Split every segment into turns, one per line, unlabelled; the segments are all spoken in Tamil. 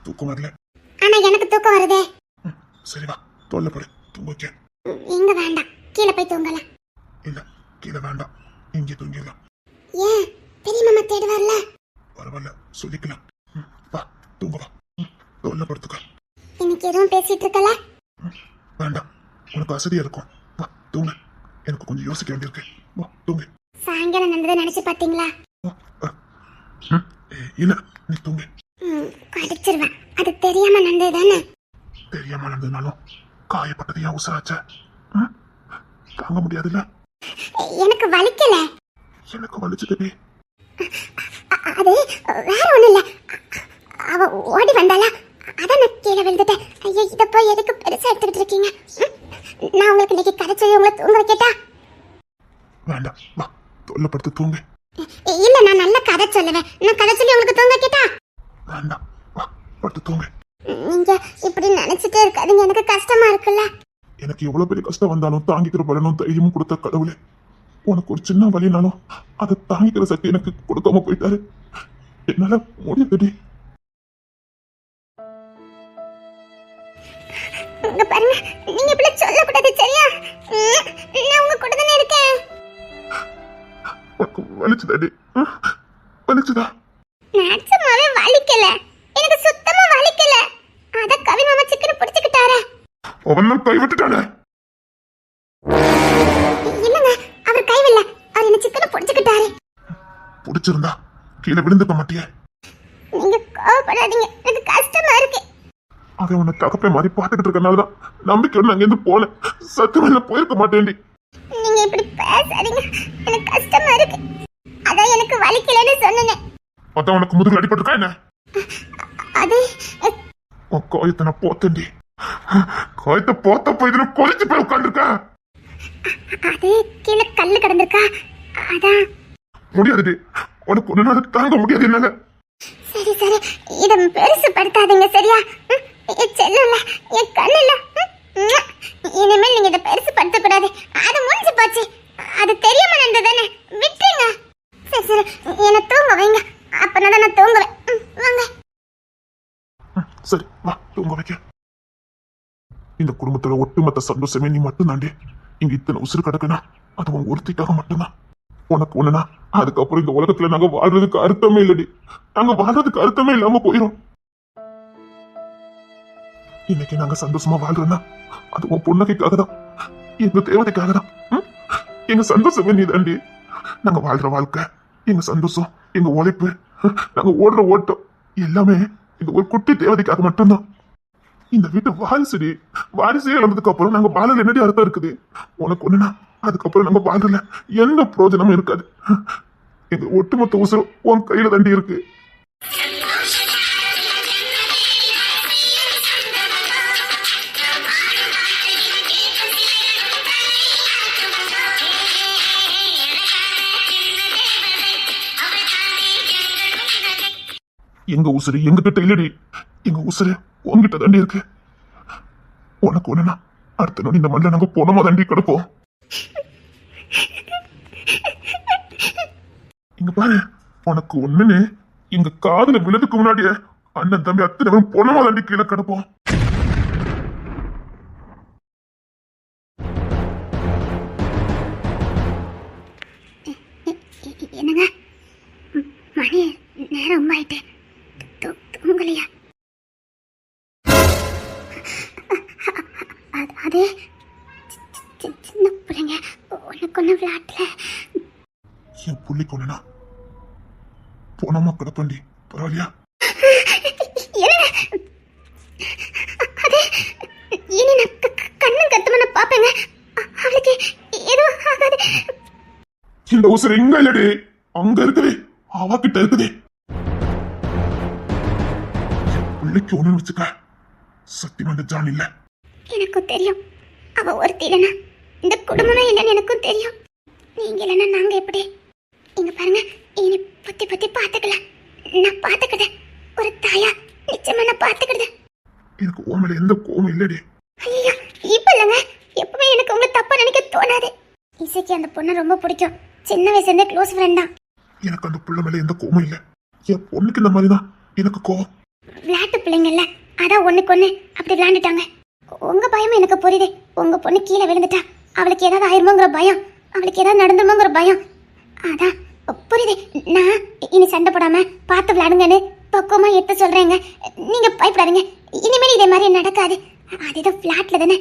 தூக்கம் வரல.
ஆனா எனக்கு தூக்கம் வருதே.
சரி வா, தொல்லைப்படு, தூங்க வைக்க.
இங்க வேண்டாம், கீழே போய் தூங்கலாம்.
இல்ல, கீழே வேண்டாம், இங்கே தூங்கிடலாம்.
ஏன் பெரிய மாமா தேடுவார்ல?
பரவாயில்ல, சொல்லிக்கலாம். வா, தூங்க வா. தொல்லைப்படுத்துக்க.
இன்னைக்கு எதுவும் பேசிட்டு இருக்கல?
வேண்டாம், உனக்கு அசதியா இருக்கும். வா தூங்க, எனக்கு கொஞ்சம் யோசிக்க வேண்டியிருக்கு. வா தூங்க.
சாயங்காலம் நடந்ததை நினைச்சு பாத்தீங்களா?
இல்ல, நீ தூங்க.
கடிச்சிருவேன், அது தெரியாம நடந்தது தானே.
தெரியாம நடந்ததுனாலும் காயப்பட்டது ஏன் உசராச்ச? தாங்க முடியாதுல்ல?
எனக்கு வலிக்கல.
எனக்கு வலிச்சது.
அது வேற ஒண்ணு இல்ல, அவ ஓடி வந்தாளா, அதான் நான் கீழே விழுந்துட்டேன். ஐயோ, இத போய் எதுக்கு பெருசா எடுத்துக்கிட்டு இருக்கீங்க? நான் உங்களுக்கு இன்னைக்கு கதை சொல்லி உங்களை தூங்க வைக்கட்டா?
வேண்டாம், வா தொல்லைப்படுத்து, தூங்க.
இல்ல, நான் நல்ல கதை சொல்லுவேன். நான் கதை சொல்லி உங்களுக்கு தூங்க வைக்கட்டா?
வேண்டாம், வா படுத்து தூங்க.
நீங்க இப்படி நினைச்சிட்டே இருக்காதீங்க, எனக்கு கஷ்டமா இருக்குல்ல.
எனக்கு எவ்வளவு பெரிய கஷ்டம் வந்தாலும் தாங்கிக்கிற பலனும் தைரியமும் கொடுத்த கடவுளே, உனக்கு ஒரு சின்ன வலினாலும் அதை தாங்கிக்கிற சக்தி எனக்கு கொடுக்காம போயிட்டாரு. என்னால முடியலடி.
இங்க பாருங்க, நீங்க இப்படி சொல்லக்கூடாது, சரியா? நான் உங்க கூட தானே இருக்கேன்.
உனக்கு வலிச்சுதாடி? வலிச்சுதா?
நிஜமாவே வலிக்கல, எனக்கு சுத்தமா வலிக்கல. அத கவி மாமா சிக்கன பிடிச்சுக்கிட்டாரே.
அவன் கை விட்டுட்டானே.
இல்லங்க, அவர் கைவில்ல, அவர் என்ன சிக்கன பிடிச்சுக்கிட்டாரு.
பிடிச்சிருந்தா கீழே விழுந்துக்க மாட்டியே.
நீங்க கோவப்படாதீங்க, எனக்கு கஷ்டமா இருக்கு.
அவன் உன்னை தகப்பை மாதிரி பார்த்துக்கிட்டு இருக்கனாலதான் நம்பிக்கையோட அங்க இருந்து போனேன். சத்தியமா போயிருக்க மாட்டேன்டி.
நீங்க இப்படி பேசாதீங்க, எனக்கு கஷ்டமா இருக்கு. அதான் எனக்கு வலிக்கலன்னு சொன்னேன்.
அதான் உனக்கு முதுகுல அடிபட்டிருக்கா என்ன?
அது
உன் காயத்தை நான் போத்தண்டி. காயத்தை போத்தப்போ இதுல கொலிச்சு போய் உட்காந்துருக்க.
அது கீழே கல்லு கிடந்திருக்கா, அதான்.
முடியாதுடி, உனக்கு ஒண்ணு நாள் தாங்க முடியாது என்னால.
சரி சரி, இத பெருசுப்படுத்தாதீங்க, சரியா? என் செல்லுல, என் கண்ணுல. இனிமேல் நீங்க இதை பெருசுப்படுத்த கூடாது. அது முடிஞ்சு போச்சு, அது தெரியாம நடந்ததானே, விட்டுருங்க. சரி சரி, என்ன தூங்க வைங்க, அப்பதான் நான் தூங்குவேன். வாங்க.
சரி வா தூங்க வைக்க. இந்த குடும்பத்துல ஒட்டுமொத்த சந்தோஷமே நீ மட்டும் தாண்டி. இங்க இத்தனை உசுறு கிடக்குனா அது உன் ஒருத்திக்காக மட்டும்தான். உனக்கு ஒண்ணுனா அதுக்கப்புறம் இந்த உலகத்துல நாங்க வாழ்றதுக்கு அர்த்தமே இல்லடி. நாங்க வாழ்றதுக்கு அர்த்தமே இல்லாம போயிரும். இன்னைக்கு நாங்க சந்தோஷமா வாழ்றோம்னா அது உன் பொண்ணகைக்காக தான், எங்க தேவதைக்காக தான். எங்க சந்தோஷமே நீ தாண்டி. நாங்க வாழ்ற வாழ்க்கை, எங்க சந்தோஷம், எங்க உழைப்பு, நாங்க ஓடுற ஓட்டம் எல்லாமே இந்த ஒரு குட்டி தேவதைக்காக மட்டும்தான். இந்த வீட்டு வாரிசுடி, வாரிசே இழந்ததுக்கு அப்புறம் நாங்க வாழல என்னடி அர்த்தம் இருக்குது? உனக்கு ஒண்ணுனா அதுக்கப்புறம் நம்ம வாழ்றல எந்த பிரயோஜனமும் இருக்காது. எங்க ஒட்டுமொத்த உசுரம் உன் கையில தாண்டி இருக்கு. எங்க உசுறு எங்க கிட்ட இல்லடி, எங்க உசுறு உன்கிட்ட தாண்டி இருக்கு. உனக்கு ஒண்ணுனா அடுத்த நொடி இந்த மண்ணில் நாங்க போனோமா தாண்டி கிடப்போம். இங்க பாரு, உனக்கு ஒண்ணுன்னு எங்க காதுல விழுதுக்கு முன்னாடியே அண்ணன் தம்பி அத்தனை பேரும் போனோமா தாண்டி கீழே கிடப்போம்.
என்னங்க, மணி நேரம் ஆயிட்டு, தூங்கலையா? அது சின்ன பிள்ளைங்க ஒண்ணு விளையாட்டுல.
என் புள்ளிக்கு ஒண்ணுனா போனோமா கிடப்பண்டி, பரவாயில்லையா?
இனி நான் கண்ணும் கத்துமன பாப்பேங்க, அவளுக்கு எதுவும் ஆகாது.
இந்த உசுறு எங்க இல்லடி, அங்க இருக்குது, அவகிட்ட இருக்குது. பிள்ளைக்கு ஒண்ணு வச்சுக்க, சத்தியமான ஜான் இல்ல.
எனக்கும் தெரியும், அவ ஒருத்தி இல்லைன்னா இந்த குடும்பமே இல்லைன்னு எனக்கும் தெரியும். நீங்க இல்லைன்னா நாங்க எப்படி? இங்க பாருங்க, இனி பத்தி பத்தி பாத்துக்கலாம். நான் பாத்துக்கிட்டேன், ஒரு தாயா நிச்சயமா நான் பாத்துக்கிட்டேன்.
எனக்கு உன் மேல எந்த கோவம் இல்லடி.
ஐயா, இப்ப இல்லைங்க, எப்பவுமே எனக்கு உங்களை தப்பா நினைக்க தோணாது. இசைக்கு அந்த பொண்ணு ரொம்ப பிடிக்கும், சின்ன வயசுல இருந்தே க்ளோஸ் ஃப்ரெண்ட் தான்.
எனக்கு அந்த புள்ள மேல எந்த கோவம் இல்ல. என் பொண்ணுக்கு இந்த மாதிரிதான் எனக்கு கோவம்.
விளையாட்டு பிள்ளைங்கல்ல, அதான் ஒண்ணுக்கு ஒண்ணு அப்படி விளையாண்டுட்டாங்க. உங்க பயமும் எனக்கு புரியுது. உங்க பொண்ணு கீழே விழுந்துட்டா அவளுக்கு ஏதாவது ஆயிருமோங்கிற பயம், அவளுக்கு ஏதாவது நடந்துமோங்கிற பயம். அதான் புரியுது. நான் இனி சண்டை போடாம பார்த்து விளையாடுங்கன்னு பக்குவமா எடுத்து சொல்றேங்க. நீங்க பயப்படாதீங்க, இனிமேல் இதே மாதிரி நடக்காது. அது ஏதோ பிளாட்ல தானே,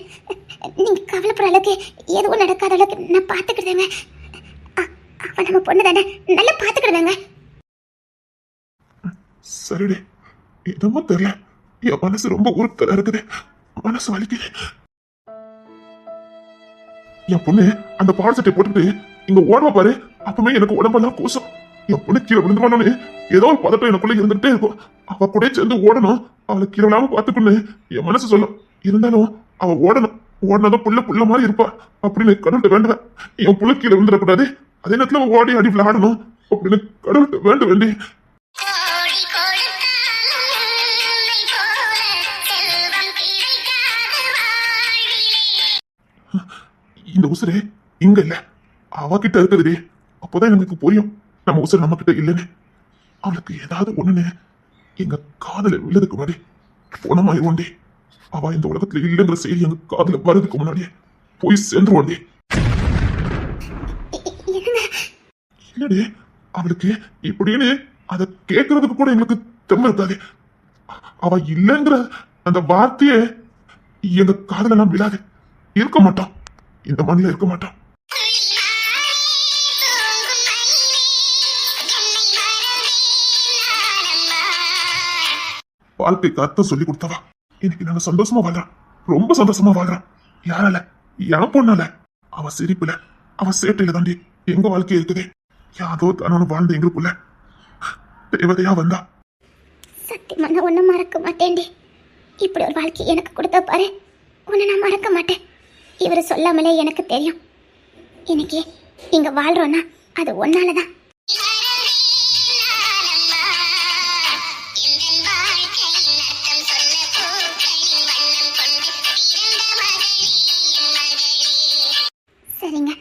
நீங்க கவலைப்படுற அளவுக்கு எதுவும் நடக்காத அளவுக்கு நான் பாத்துக்கிடுவேங்க. அவ நம்ம பொண்ணு தானே, நல்லா பாத்துக்கிடுவேங்க.
சரிடி, என்னமோ தெரியல, என் மனசு ரொம்ப உறுத்தலா இருக்குது, மனசு வலிக்குது. என் பொண்ணு அந்த பால் சட்டை போட்டுட்டு இங்க ஓடவ பாரு, அப்பவுமே எனக்கு உடம்பெல்லாம் கூசம். என் பொண்ணு கீழே விழுந்துவானோன்னு ஏதோ ஒரு பதட்டம் எனக்குள்ள இருந்துகிட்டே இருக்கும். அவ கூட சேர்ந்து ஓடணும், அவளை கீழே விழாம பாத்துக்கணும்னு என் மனசு சொல்லும். இருந்தாலும் அவ ஓடணும், ஓடினதும் புள்ள மாதிரி இருப்பா அப்படின்னு கடவுள்கிட்ட வேண்டுவேன். என் புள்ள கீழே விழுந்துடக்கூடாது, அதே நேரத்துல அவ ஓடி அடி விளையாடணும் அப்படின்னு கடவுள்கிட்ட வேண்டி இந்த உசுரே இங்க இல்ல, அவகிட்ட இருக்குதுடி. அப்போதான் எனக்கு புரியும் நம்ம உசுர நம்ம கிட்ட இல்லைன்னு. அவளுக்கு ஏதாவது ஒண்ணுன்னு எங்க காதல விழுதுக்கு முன்னாடி போனமாயிருவோண்டி. அவ இந்த உலகத்துல இல்லைங்கிற செய்தி எங்க காதல வர்றதுக்கு முன்னாடியே போய் சேர்ந்துருவோண்டி. இல்லடி, அவளுக்கு இப்படின்னு அதை கேட்கறதுக்கு கூட எங்களுக்கு தெம்ம இருக்காது. அவ இல்லைங்கிற அந்த வார்த்தையே எங்க காதல நான் விழாது. இருக்க மாட்டோம், இந்த மண்ணில இருக்க மாட்டோம். வாழ்க்கைக்கு அர்த்தம் சொல்லி கொடுத்தவா இன்னைக்கு நாங்க சந்தோஷமா வாழ்றோம், ரொம்ப சந்தோஷமா வாழ்றோம். யாரால? என் பொண்ணால. அவ சிரிப்புல, அவ சேட்டையில தாண்டி எங்க வாழ்க்கை இருக்குது. யாதோ தானு வாழ்ந்த எங்களுக்குள்ள தேவதையா வந்தா.
சத்தியமா நான் ஒன்னும் மறக்க மாட்டேன்டி. இப்படி ஒரு வாழ்க்கை எனக்கு கொடுத்தா பாரு, உன்னை நான் மறக்க மாட்டேன். இவர் சொல்லாமலே எனக்கு தெரியும். இன்னைக்கு இங்க வாழ்றோன்னா அது ஒன்னாலதான். சரிங்க,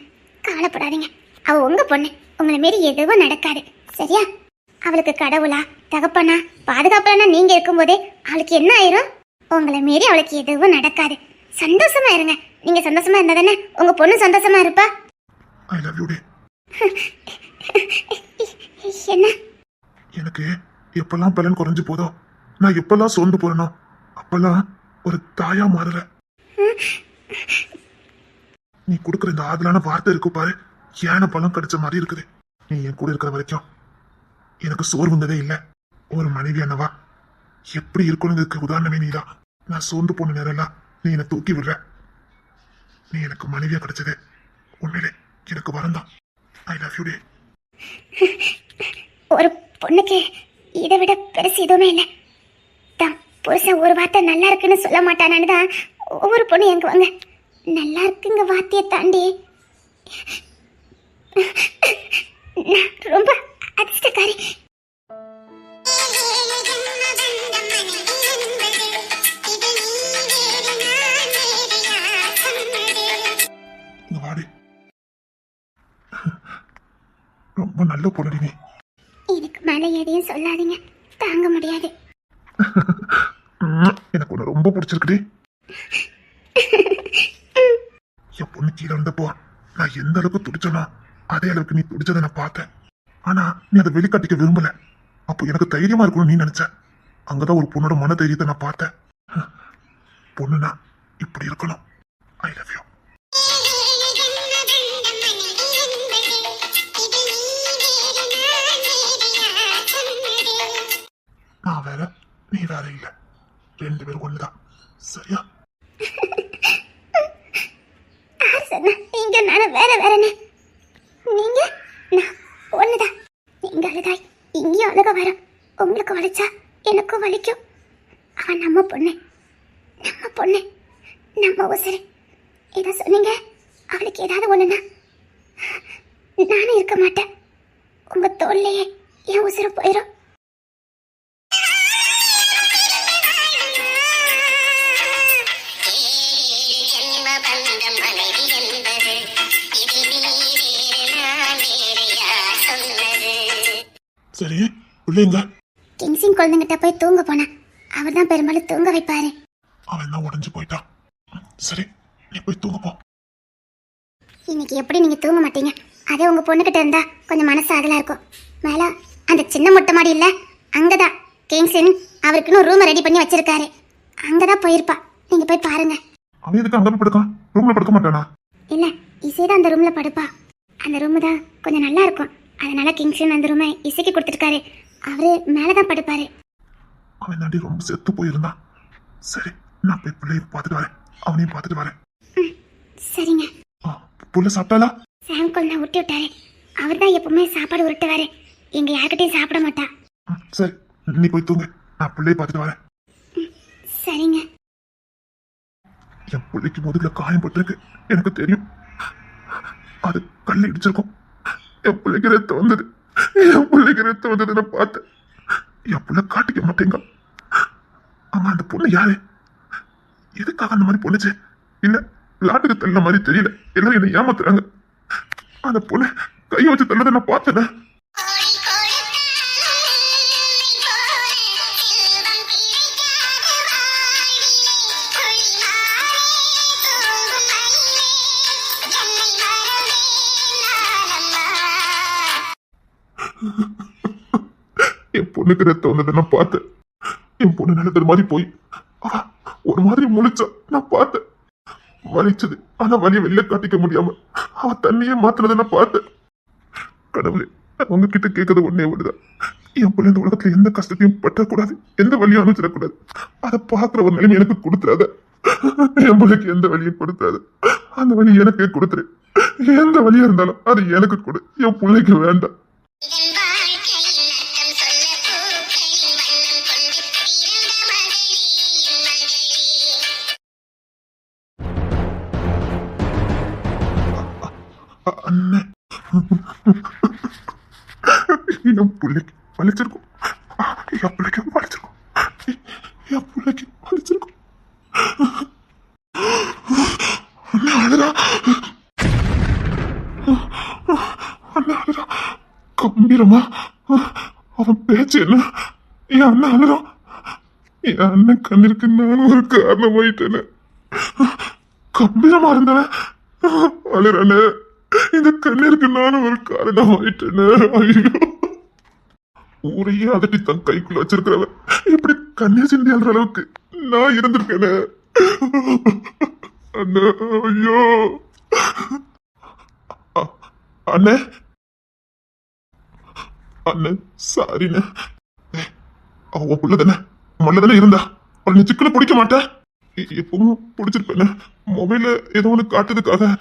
கவலைப்படாதீங்க. அவ உங்க பொண்ணு, உங்களை மாரி எதுவும் நடக்காது, சரியா? அவளுக்கு கடவுளா தகப்பனா பாதுகாப்பானா நீங்க இருக்கும்போதே அவளுக்கு என்ன ஆயிரும்? உங்களை மாரி அவளுக்கு எதுவும் நடக்காது. சந்தோஷமா இருங்க. நீங்க சந்தோஷமா இருந்தா தானே உங்க பொண்ணு சந்தோஷமா இருப்பா.
I love you.
என்ன?
எனக்கு எப்பெல்லாம் பலன் குறைஞ்சு போதோ, நான் எப்பெல்லாம் சோர்ந்து போறேனோ அப்பெல்லாம் ஒரு தாயா மாறல. நீ கொடுக்குற இந்த ஆதலான வார்த்தை இருக்கு பாரு, ஏன பழம் கிடைச்ச மாதிரி இருக்குது. நீ என் கூட இருக்கிற வரைக்கும் எனக்கு சோர்வுந்ததே இல்லை. ஒரு மனைவியானவா எப்படி இருக்கணுங்கிறதுக்கு உதாரணமே நீதான். நான் சோர்ந்து போன நேரம் எல்லாம் நீ என்னை தூக்கி விடுற. நீ எனக்கு மனைவியா கிடைச்சது உண்மையிலே எனக்கு வரந்தான். I love you.
ஒரு பொண்ணுக்கு இதை விட பெருசு எதுவுமே இல்லை. தான் புருஷன் ஒரு வார்த்தை நல்லா இருக்குன்னு சொல்ல மாட்டானான்னு தான் ஒவ்வொரு பொண்ணு எங்க வாங்க நல்லா இருக்குங்க வார்த்தையை தாண்டி நான் ரொம்ப அதிர்ஷ்டக்காரி.
ரொம்ப நல்ல பொண்ணு நீ.
இதுக்கு மேல எதையும் சொல்லாதீங்க, தாங்க முடியாது.
எனக்கு உன்னை ரொம்ப பிடிச்சிருக்குடி. என் பொண்ணு கீழே வந்தப்போ நான் எந்த அளவுக்கு துடிச்சனோ அதே அளவுக்கு நீ துடிச்சதை நான் பார்த்தேன். ஆனா நீ அதை வெளிக்காட்டிக்க விரும்பல. அப்போ எனக்கு தைரியமா இருக்கணும்னு நீ நினைச்ச. அங்கதான் ஒரு பொண்ணோட மன தைரியத்தை நான் பார்த்தேன். பொண்ணுனா இப்படி இருக்கணும். I love you. நான் வேற, நீ வேற இல்ல, ரெண்டு பேரும் ஒண்ணுதான், சரியா?
நீங்க நானும் வேற வேறன்னு. நீங்க நான் ஒண்ணுதான். நீங்க அழுதாய் இங்கேயும் அழுக வரும். உங்களுக்கு வலிச்சா எனக்கும் வலிக்கும். அவன் நம்ம பொண்ணு, நம்ம பொண்ணு, நம்ம உசுறு. இதை சொன்னீங்க அவளுக்கு ஏதாவது ஒண்ணுன்னா நானும் இருக்க மாட்டேன். உங்க தோல்லையே என் உசுறு போயிடும்.
சரி, பிள்ளைங்க
கிங்ஸின் குழந்தைங்கிட்ட போய் தூங்க போனேன். அவர் தான் பெரும்பாலும் தூங்க வைப்பாரு.
அவன் தான் உடஞ்சு போயிட்டான். சரி, நீ போய் தூங்க போ.
இன்னைக்கு எப்படி நீங்க தூங்க மாட்டீங்க? அதே உங்க பொண்ணுகிட்ட இருந்தா கொஞ்சம் மனசு ஆதலா இருக்கும். மேல அந்த சின்ன மொட்டை மாடி இல்ல, அங்கதான் கிங்ஸன் அவருக்குன்னு ரூம் ரெடி பண்ணி வச்சிருக்காரு. அங்கதான் போயிருப்பா. நீங்க போய் பாருங்க.
அவன் எதுக்கு அங்க போய் படுக்கான்? ரூம்ல படுக்க மாட்டானா?
இல்ல, இசைதான் அந்த ரூம்ல படுப்பா. அந்த ரூம் தான் கொஞ்சம் நல்லா இருக்கும். அதனால கிங்ஸன் அந்த ரூமை இசைக்கு கொடுத்துருக்காரு. அவரு மேலதான் படுப்பாரு.
அவன் தாண்டி ரொம்ப செத்து போயிருந்தான். சரி, நான் போய் பிள்ளைய பார்த்துட்டு வரேன். அவனையும் பார்த்துட்டு வரேன்.
சரிங்க.
புள்ள சாப்பிட்டாளா?
சாம் கொண்டு ஊட்டி விட்டாரு. அவர் தான் எப்பவுமே சாப்பாடு உருட்டுவாரு. எங்க யார்கிட்டயும் சாப்பிட மாட்டா.
சரி, நீ போய் தூங்கு. நான் பிள்ளைய பார்த்துட்டு வரேன்.
சரிங்க.
என் பிள்ளைக்கு முதுகுல காயம் பட்டிருக்கு, எனக்கு தெரியும். அது கல் இடிச்சிருக்கும். என் பிள்ளைக்கு ரத்தம் வந்தது. என் பிள்ளைக்கு ரத்தம் வந்தது நான் பார்த்தேன். என் பிள்ளை காட்டிக்க மாட்டேங்க. ஆமா, அந்த பொண்ணு யாரு? எதுக்காக அந்த மாதிரி பொண்ணுச்சு? இல்ல விளாட்டுக்கு தள்ள மாதிரி தெரியல. எல்லாரும் என்னை ஏமாத்துறாங்க. அந்த பொண்ணு கையை வச்சு தள்ளதை நான் பார்த்தேன். என் பொண்ணுக்கு ரத்தம் வந்ததை நான் பார்த்தேன். என் பொண்ணு நிலத்தது மாதிரி போய் அவ ஒரு மாதிரி முழிச்சா நான் பார்த்தேன். வலிச்சது, ஆனா வலியை வெளில காட்டிக்க முடியாம அவ தண்ணியே மாத்தினதை நான் பார்த்தேன். கடவுளே, உங்ககிட்ட கேட்கறது ஒன்னே ஒண்ணுதான். என் பிள்ளை இந்த உலகத்துல எந்த கஷ்டத்தையும் பற்றக்கூடாது, எந்த வழியும் அனுப்பிச்சிடக்கூடாது. அதை பாக்குற ஒரு நிலைமை எனக்கு கொடுத்துறாத. என் பிள்ளைக்கு எந்த வழியும் கொடுத்துறாது. அந்த வழி எனக்கே கொடுத்துரு. எந்த வழியா இருந்தாலும் அது எனக்கு கொடு. என் பிள்ளைக்கு வேண்டாம். அண்ணன், என் பிள்ளைக்கு வலிச்சிருக்கும். என் பிள்ளைக்கு வலிச்சிருக்கும். என் பிள்ளைக்கு வலிச்சிருக்கும். அண்ணா அழுதா. அண்ணா அழுதா. கம்பீரமா அவன் பேச்சு என்ன? என் அண்ணன் அழுதா. என் அண்ணன் கண்ணிற்கு நானும் ஒரு காரணமாயிட்டேன். கம்பீரமா இருந்தவன் அழுறானே. இந்த கண்ணீருக்கு நானும் ஒரு காரணம் ஆயிட்டேன்னு. ஐயோ, ஊரையே அதட்டி தன் கைக்குள்ள வச்சிருக்கிறவன் இப்படி கண்ணீர் சிந்தி அழுற அளவுக்கு நான் இருந்திருக்கேனே. அண்ணா, ஐயோ. அண்ணே, அண்ணே, சாரிண்ணே. அவ புள்ளதானே, மல்லதானே இருந்தா. அவள் நீ சிக்கல பிடிக்க மாட்டேன். எப்பவும் பிடிச்சிருப்பேன்னு மொபைல ஏதோ ஒண்ணு காட்டுறதுக்காக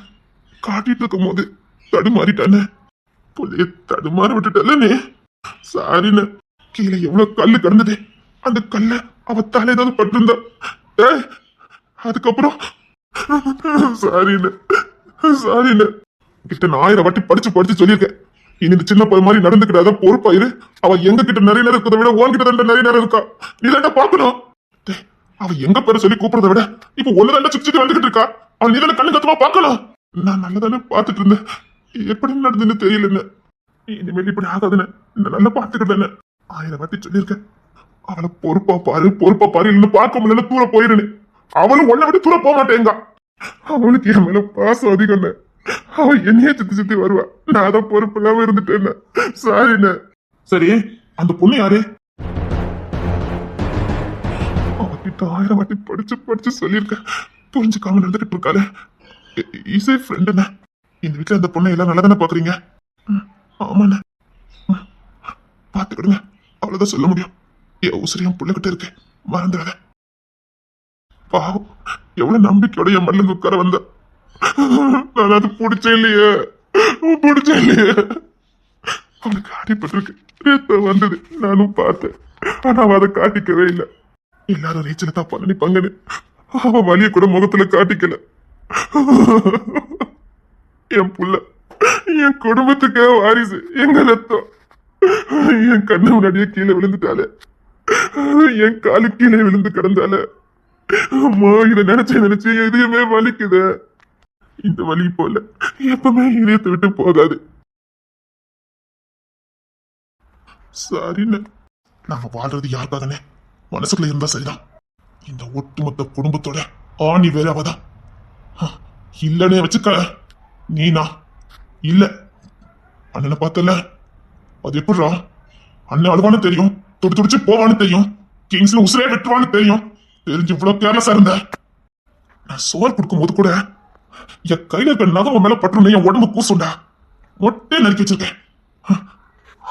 காட்டிட்டு இருக்கும் போது தடுமாறிட்டானே. புள்ளைய தடுமாற விட்டுட்டல நீ. சாரின்னு. கீழே எவ்வளவு கல்லு கிடந்தது. அந்த கல்ல அவ தலை ஏதாவது பட்டிருந்தா. அதுக்கப்புறம் சாரின்னு சாரின்னு கிட்ட நான் 1000 வாட்டி படிச்சு சொல்லியிருக்கேன். இனி இந்த சின்ன பையன் மாதிரி நடந்துக்கிட்டாத, பொறுப்பாயிரு. அவ எங்க கிட்ட நிறைய நேரம் இருக்கிறத விட உன்கிட்ட தான் நிறைய நேரம் இருக்கா. நீ தாண்டா பாக்கணும். அவ எங்க பேரை சொல்லி கூப்பிடுறத விட இப்ப ஒண்ணுதாண்டா சுத்தி வந்துகிட்டு இருக்கா. அவன் நீ தானே கண்ணு கத்தமா பாக்கலாம். நான் நல்லதானே பாத்துட்டு இருந்தேன். எப்படி நடந்துன்னு தெரியல. இனிமேல் இப்படி ஆகாதுன்னு நல்லா பாத்துக்கிட்டேன்னு 1000 வாட்டி சொல்லியிருக்கேன். அவளை பொறுப்பா பாரு இல்லைன்னு பார்க்க முடியல, தூர போயிருன்னு. அவளும் ஒன்ன விட்டு தூர போக மாட்டேங்க. அவளுக்கு என் மேல பாசம் அதிகம். அவ என்னையே சுத்தி வருவா. நான் அதை பொறுப்பு இல்லாம இருந்துட்டேன்னு. சாரிண்ண. சரி, அந்த பொண்ணு யாரு? அவகிட்ட 1000 வாட்டி படிச்சு சொல்லியிருக்கேன். புரிஞ்சுக்காம நடந்துகிட்டு இருக்காரு. இசை ஃப்ரெண்டுண்ண. இந்த வீட்டுல அந்த பொண்ணை எல்லாம் நல்லா தானே பாக்குறீங்க? ஆமாண்ண. பாத்துக்கிடுங்க, அவ்வளவுதான் சொல்ல முடியும். என் உசிரியம் புள்ளகிட்ட இருக்கு, மறந்துடாத. பாவம், எவ்வளவு நம்பிக்கையோட என் மல்லுங்க உட்கார வந்த. நான் அது பிடிச்சே இல்லையே. அவனுக்கு அடிபட்டிருக்கு, ரத்தம் வந்தது, நானும் பார்த்தேன். ஆனா அவ அதை காட்டிக்கவே இல்லை. எல்லாரும் ரீச்சல தப்பா நினைப்பாங்கன்னு அவ வலிய கூட முகத்துல காட்டிக்கல. என் புள்ள என் குடும்பத்துக்கே வாரிசு, எங்க ரத்தம். என் கண்ணு முன்னாடியே கீழே விழுந்துட்டாலே, என் காலு கீழே விழுந்து கிடந்தால. அம்மா, இதை நினைச்சு எதையுமே வலிக்குது. இந்த வலி போல எப்பவுமே இதயத்தை விட்டு போகாது. சாரிண்ண. நாம வாழ்றது யாருக்காகனே? மனசுக்குள்ள இருந்தா சரிதான். இந்த ஒட்டுமொத்த குடும்பத்தோட ஆணி வேற அவதான். இல்லனே வச்சுக்க. நீனா இல்ல அண்ணனை பார்த்தல, அது எப்படிரா? அண்ணன் அழுவான்னு தெரியும், துடி துடிச்சு போவான்னு தெரியும், கிங்ஸ்ல உசுரே வெட்டுவான்னு தெரியும். தெரிஞ்சு இவ்வளவு கேர்லெஸ்ஸா இருந்த. நான் சோறு கொடுக்கும் போது கூட என் கையில இருக்க நகை மேல பட்டு என் உடம்பு கூசுண்டா. மொட்டை நறுக்கி வச்சிருக்கேன்.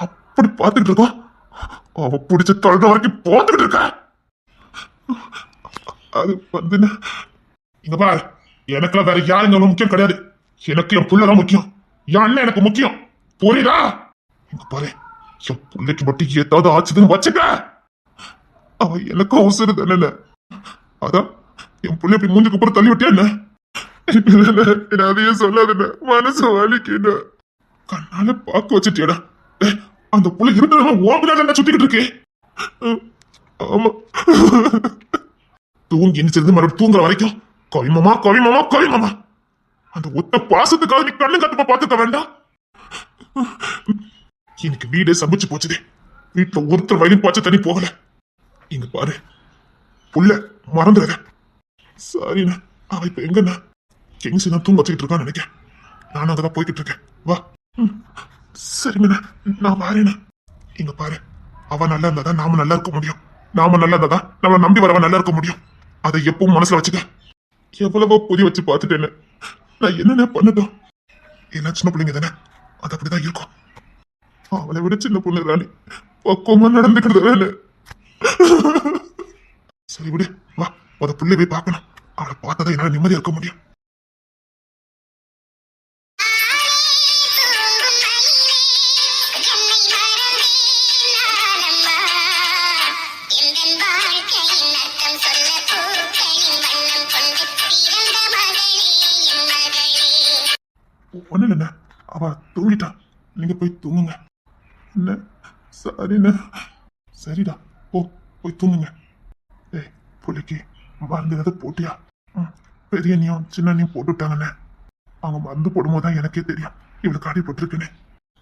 அப்படி பார்த்துக்கிட்டு இருக்கோம், அவ பிடிச்ச தொழுத வரைக்கும் போத்துக்கிட்டு இருக்க. அது வந்து இங்க பாரு, எனக்குலாம் வேற யாருங்க முக்கியம் கிடையாது. எனக்கு என் புள்ளதான் முக்கியம். என் அண்ணன் எனக்கு முக்கியம். புரியுதா? இங்க பாரு, என் பிள்ளைக்கு மட்டும் ஏதாவது ஆச்சுதுன்னு வச்சுக்க, அவ எனக்கும் அவசரம் தானே. அதான் என் பிள்ளை இப்படி மூஞ்சுக்கு அப்புறம் தள்ளி விட்டியா என்ன? அதையே சொல்லாத, மனசு வலிக்கிட. கண்ணால பாக்க வச்சுட்டியடா. அந்த புள்ள இருக்கிறவங்க ஓபினால சுத்திக்கிட்டு இருக்கு. ஆமா, தூங்கி எந்திரிச்சிருந்து மறுபடியும் தூங்குற வரைக்கும் கவிமாமா கவிமாமா கவிமாமா. அந்த ஒத்த பாசத்துக்காக நீ கண்ணு கட்டுப்பா பாத்துக்க வேண்டாம். எனக்கு வீடே சமைச்சு போச்சுதே. வீட்டுல ஒருத்தர் வயலின் பாய்ச்ச தண்ணி போகல. இங்க பாரு, புள்ள மறந்துடுற. சாரிண்ணா, அவ இப்ப எங்கண்ணா? கிங்ஸ் நான் தூங்க வச்சுக்கிட்டு இருக்கான்னு நினைக்கிறேன். நானும் அங்கதான் போய்கிட்டு இருக்கேன். வா. சரிங்கண்ணா, நான் வாரேண்ணா. இங்க பாரு, அவ நல்லா இருந்தாதான் நாம நல்லா இருக்க முடியும். நாம நல்லா இருந்தாதான் நம்மளை நம்பி வரவ நல்லா இருக்க முடியும். அதை எப்பவும் மனசுல வச்சுக்க. எவ்வளவோ புதி வச்சு பார்த்துட்டேன்னு நான் என்னென்ன பண்ணட்டும்? எல்லாம் சின்ன பிள்ளைங்க தானே, அது அப்படிதான் இருக்கும். அவளை விட சின்ன பொண்ணு ராணி பக்குவமா நடந்துக்கிறது வேலை. சரி விடு, வா. அத புள்ளை போய் பார்க்கணும். அவளை பார்த்தா என்னால நிம்மதியா இருக்க முடியும். ஒண்ணு இல்ல, அவ தூங்கிட்டா. நீங்க போய் தூங்குங்க. என்ன? சரிண்ணா. சரிடா, போ போய் தூங்குங்க. ஏய், புள்ளைக்கு மருந்து ஏதாவது போட்டியா? பெரிய நீயும் சின்ன நீயும் போட்டுட்டாங்கண்ணே. அவங்க மருந்து போடும்போது தான் எனக்கே தெரியும் இவ்வளவு காடிப்பட்டிருக்குன்னு.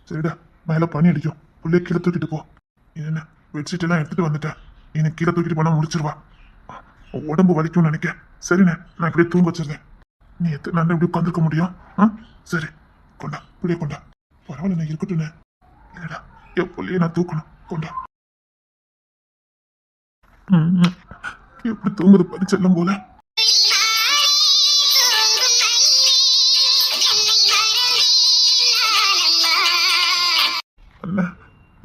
சரிடா, மேல பனி அடிக்கும். புள்ளைய கீழே தூக்கிட்டு போ. என்ன பெட்ஷீட் எல்லாம் எடுத்துட்டு வந்துட்டேன். எனக்கு கீழே தூக்கிட்டு போனா முடிச்சிருவா. உடம்பு வலிக்கும்னு நினைக்க. சரிண்ணே, நான் இப்படியே தூங்க வச்சிருந்தேன். நீ எத்தனை நாள் இப்படி உட்காந்துருக்க முடியும்? சரி, கொண்டா புள்ளைய கொண்டா. பரவாயில்ல, நான் இருக்கட்டும்ண்ணே. இல்லடா, என் புள்ளைய நான் தூக்கணும். கொண்டா. எப்படி தூங்குது பறிச்செல்லும் போல. அண்ணா,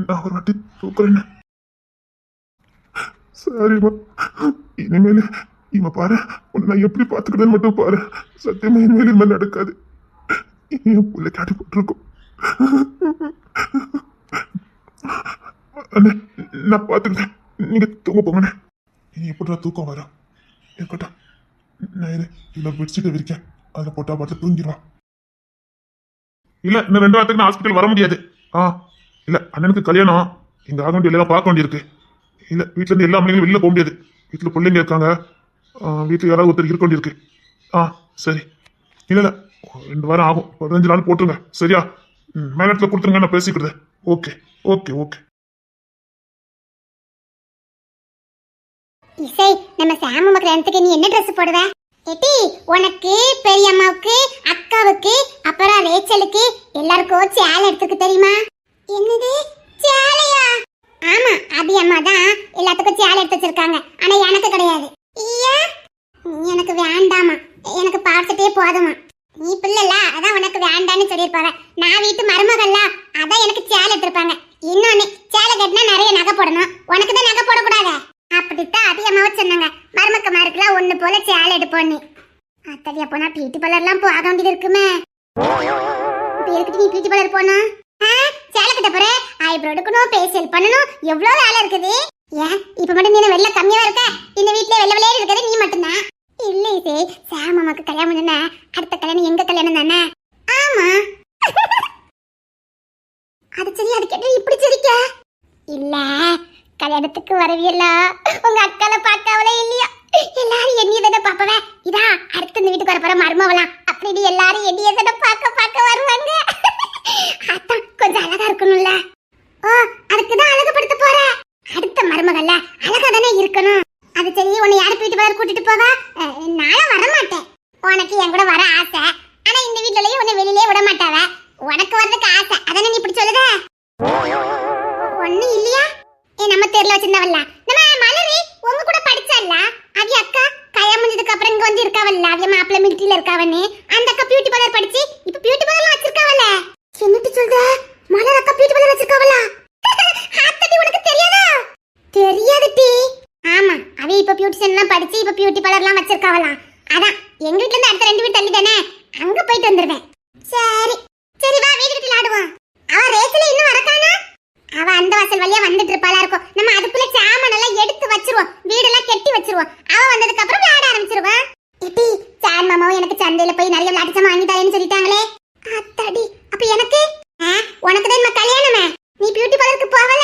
நான் ஒரு வாட்டி தூக்குறேன்னு. சரிம்மா, இனிமேல் இவன் பாரு, உன்னை நான் எப்படி பார்த்துக்கிட்டேன்னு மட்டும் பாரு. சத்தியமா இனிமேல் இனிமேல் நடக்காது. என் பிள்ளை காட்டி போட்டிருக்கும். அண்ணே, நான் பார்த்துக்கிட்டேன். நீங்க தூங்க போங்கண்ணே. இனி எப்படா தூக்கம் வரும்? இருக்கட்டும், நான் இதில் பெட்ஷீட்டை விரிக்கேன். அதில் போட்டா பாட்டு தூங்கிடுவான். இல்ல, இன்னும் 2 வாரத்துக்கு நான் ஹாஸ்பிட்டல் வர முடியாது. இல்ல, அண்ணனுக்கு கல்யாணம். இங்க ஆக வேண்டிய எல்லாம் பார்க்க வேண்டியிருக்கு. இல்ல, வீட்டுல இருந்து எல்லா பிள்ளைங்களும் வெளில போக முடியாது. வீட்டுல பிள்ளைங்க இருக்காங்க. வீட்டுல யாராவது ஒருத்தர் இருக்க வேண்டியிருக்கு. சரி. இல்ல 2 வாரம் ஆகும். 15 நாள் போட்டுருங்க. சரியா? மேலத்துல கொடுத்துருங்க, நான் பேசிக்கிடுறேன். Okay okay okay.
இசை, நம்ம சாமு கல்யாணத்துக்கு நீ என்ன ட்ரெஸ் போடுவ? எட்டி, உனக்கு, பெரியம்மாவுக்கு, அக்காவுக்கு, அப்புறம் ரேச்சலுக்கு எல்லாருக்கும் சேலை எடுத்துக்க தெரியுமா? என்னது சேலையா? ஆமா, அபி அம்மா தான் எல்லாத்துக்கும் சேலை எடுத்து வச்சிருக்காங்க. ஆனா எனக்கு கிடையாது. ஏன்? எனக்கு வேண்டாமா, எனக்கு பார்த்துட்டே போதுமா. நீ பிள்ளைல, அதான் உனக்கு வேண்டான்னு சொல்லியிருப்பாங்க. நான் வீட்டு மருமகள்ல, அதான் எனக்கு சேலை எடுத்திருப்பாங்க. இன்னொன்னு, சேலை கட்டினா நிறைய நகை போடணும். உனக்கு தான் நகை போடக்கூடாது. அப்படித்தான் அபி அம்மாவை சொன்னாங்க. மருமக்கமாருக்குலாம் ஒண்ணு போல சேலை எடுப்போன்னு. அத்தடியா போனா பியூட்டி பார்லர்லாம் போக வேண்டியது இருக்குமே. பேருக்கு நீ பியூட்டி பார்லர் போனா சேலை கட்ட போற, ஐப்ரோ எடுக்கணும், ஃபேஷியல் பண்ணணும், எவ்வளவு வேலை இருக்குது. ஏன் இப்ப மட்டும் நீ வெள்ள கம்மியா இருக்க? இந்த வீட்டுல வெள்ள வெள்ளையா இருக்கிறது நீ மட்டும்தான். இல்ல இது சாம் அம்மாக்கு கல்யாணம் தானே, அடுத்த கல்யாணம் எங்க கல்யாணம் தானே? ஆமா. அது சரி, அது கேட்டு இப்படி சிரிக்க? இல்ல, கல்யாணத்துக்கு வரவியல்ல, உங்க அக்கால பார்க்கவளே இல்லையா? எல்லாரும் என்னைய தானே பாப்பவ. இதா அடுத்த இந்த வீட்டுக்கு வரப்போற மருமவலாம் அப்படி எல்லாரும் என்னைய தானே பார்க்க வருவாங்க. அதான் கொஞ்சம் அழகா இருக்கணும்ல. அதுக்குதான் அழகுபடுத்த போற. அடுத்த மருமகள்ல அழகா தானே இருக்கணும். கூட்டிட்டு போவ? நானும் வர மாட்டேன். உனக்கு என் கூட வர ஆசை, ஆனா இந்த வீட்லயே உன்னை வெளியிலே விட மாட்டாவ. உனக்கு வரதுக்கு ஆசை, அதானே நீ இப்படி சொல்லுத? ஒண்ணு இல்லையா? நம்ம தெருல வச்சிருந்தவல்ல நம்ம மலரி உங்க கூட படிச்சால, அவி அக்கா கல்யாணம் முடிஞ்சதுக்கு அப்புறம் இங்க வந்து இருக்காவல்ல, அவிய மாப்பிள்ள மிலிட்டரியில இருக்காவன்னு. அந்த அக்கா பியூட்டி பார்லர் படிச்சு இப்ப பியூட்டி பார்லர்லாம் வச்சிருக்காவல்ல. என்னட்டு சொல்ற? மலர் அக்கா பியூட்டி பார்லர் வச்சிருக்காவல்ல? ஹாத்தடி உனக்கு தெரியாதா? தெரியாது டி. ஆமா, அவி இப்ப பியூட்டிஷியன்லாம் படிச்சு இப்ப பியூட்டி பார்லர்லாம் வச்சிருக்காவலாம். அதான் எங்க வீட்ல இருந்து அடுத்த 2 வீடு தள்ளி தானே, அங்க போயிட்டு வந்துருவேன். சரி சரி வா, வீட்டுக்கு விளையாடுவோம். அவ ரேச்சல இன்னும் வரக்கானா? அவ அந்த வாசல் வழியா வந்துட்டு இருப்பாளா இருக்கும். நம்ம அதுக்குள்ள சாமான் எல்லாம் எடுத்து வச்சிருவோம், வீடெல்லாம் கெட்டி வச்சிருவோம். அவ வந்ததுக்கு அப்புறம் விளையாட ஆரம்பிச்சிருவா. இட்டி சான் மாமாவும் எனக்கு சந்தையில போய் நிறைய விளையாட்டு சாமான் வாங்கி தரேன்னு சொல்லிட்டாங்களே. அத்தாடி, அப்ப எனக்கு உனக்கு தான் நம்ம கல்யாணமே. நீ பியூட்டி பார்லருக்கு போவல?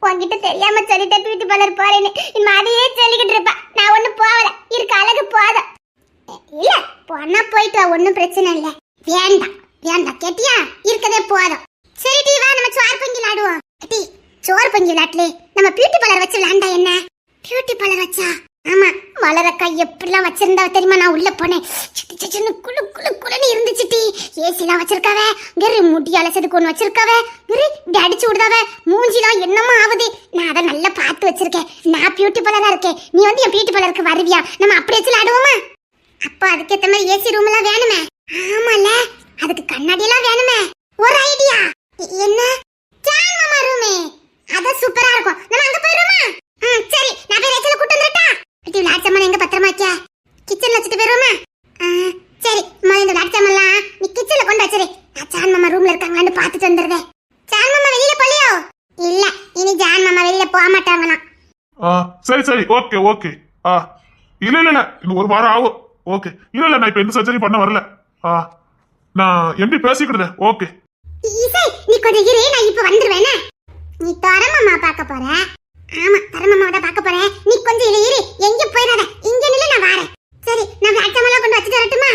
உன்கிட்ட தெரியாம சொல்லிட்ட பியூட்டி பார்லர் போறேன்னு. இனிமே அதையே சொல்லிக்கிட்டு இருப்பா. நான் ஒண்ணு போவல, இருக்க அழகு போதும். இல்ல பொண்ணா போயிட்டு வா, ஒன்னும் பிரச்சனை இல்ல. வேண்டாம் வேண்டாம் கேட்டியா, இருக்கதே போதும். சரி டி வா, நம்ம சோறு பொங்கி விளையாடுவோம். டி சோறு பொங்கி விளையாட்டுல நம்ம பியூட்டி பார்லர் வச்சு விளையாண்டா என்ன? பியூட்டி பார்லர் வச்சா? ஆமா, மலரக்கா எப்படிலாம் வச்சிருந்தா தெரியுமா? நான் உள்ள போனேன், சிட்டு சிட்டுன்னு குளு குளு குளுன்னு இருந்துச்சு டி. ஏசிலாம் வச்சிருக்காவ, வெறு முடி அலசதுக்கு ஒன்று வச்சிருக்காவ, வெறு இப்படி அடிச்சு விடுதாவ, மூஞ்சிலாம் என்னமா ஆகுது. நான் அதை நல்லா பார்த்து வச்சிருக்கேன். நான் பியூட்டி பார்லரா இருக்கேன், நீ வந்து என் பியூட்டி பார்லருக்கு வருவியா? நம்ம அப்படி வச்சு விளையாடுவோமா? அப்போ அதுக்கேற்ற மாதிரி ஏசி ரூம் எல்லாம் வேணுமே. ஆமால, அதுக்கு கண்ணாடி எல்லாம் வேணுமே. ஒரு ஐடியா என்ன? ஜான் மாமா ரூமே, அத சூப்பரா இருக்கும். நம்ம அங்க போயிடுவோமா? சரி, நான் போய் ரேச்சல கூட்டி வந்துட்டா. இப்படி விளையாட்டு சாமான் எங்க பத்திரமா வைக்க? கிச்சன்ல வச்சுட்டு போயிடுவோமா? சரி, முதல்ல இந்த விளையாட்டு சாமான்லாம் நீ கிச்சன்ல கொண்டு வச்சிரு. நான் ஜான் மாமா ரூம்ல இருக்காங்களான்னு பார்த்துட்டு வந்துடுறேன். ஜான் மாமா வெளியில போலியோ? இல்ல, இனி ஜான் மாமா வெளியில போக மாட்டாங்களாம்.
சரி சரி, ஓகே ஓகே. இல்ல இல்ல இல்ல, இன்னும் ஒரு வாரம் ஆகும். ஓகே, இல்ல இல்ல, நான் இப்ப எந்த சர்ஜரி பண்ண வரல. நான் எப்படி பேசிக்கிட்டேன். ஓகே
இசை, நீ கொஞ்சம் இரு, நான் இப்ப வந்துருவேனே. நீ தரமாமா பார்க்க போற? ஆமா, தரமாமாவோட பார்க்க போறேன். நீ கொஞ்சம் இரு, எங்க போயிடாத, இங்க நில்ல, நான் வரேன். சரி, நான் வேட்டமெல்லாம் கொண்டு வச்சுட்டு வரட்டுமா?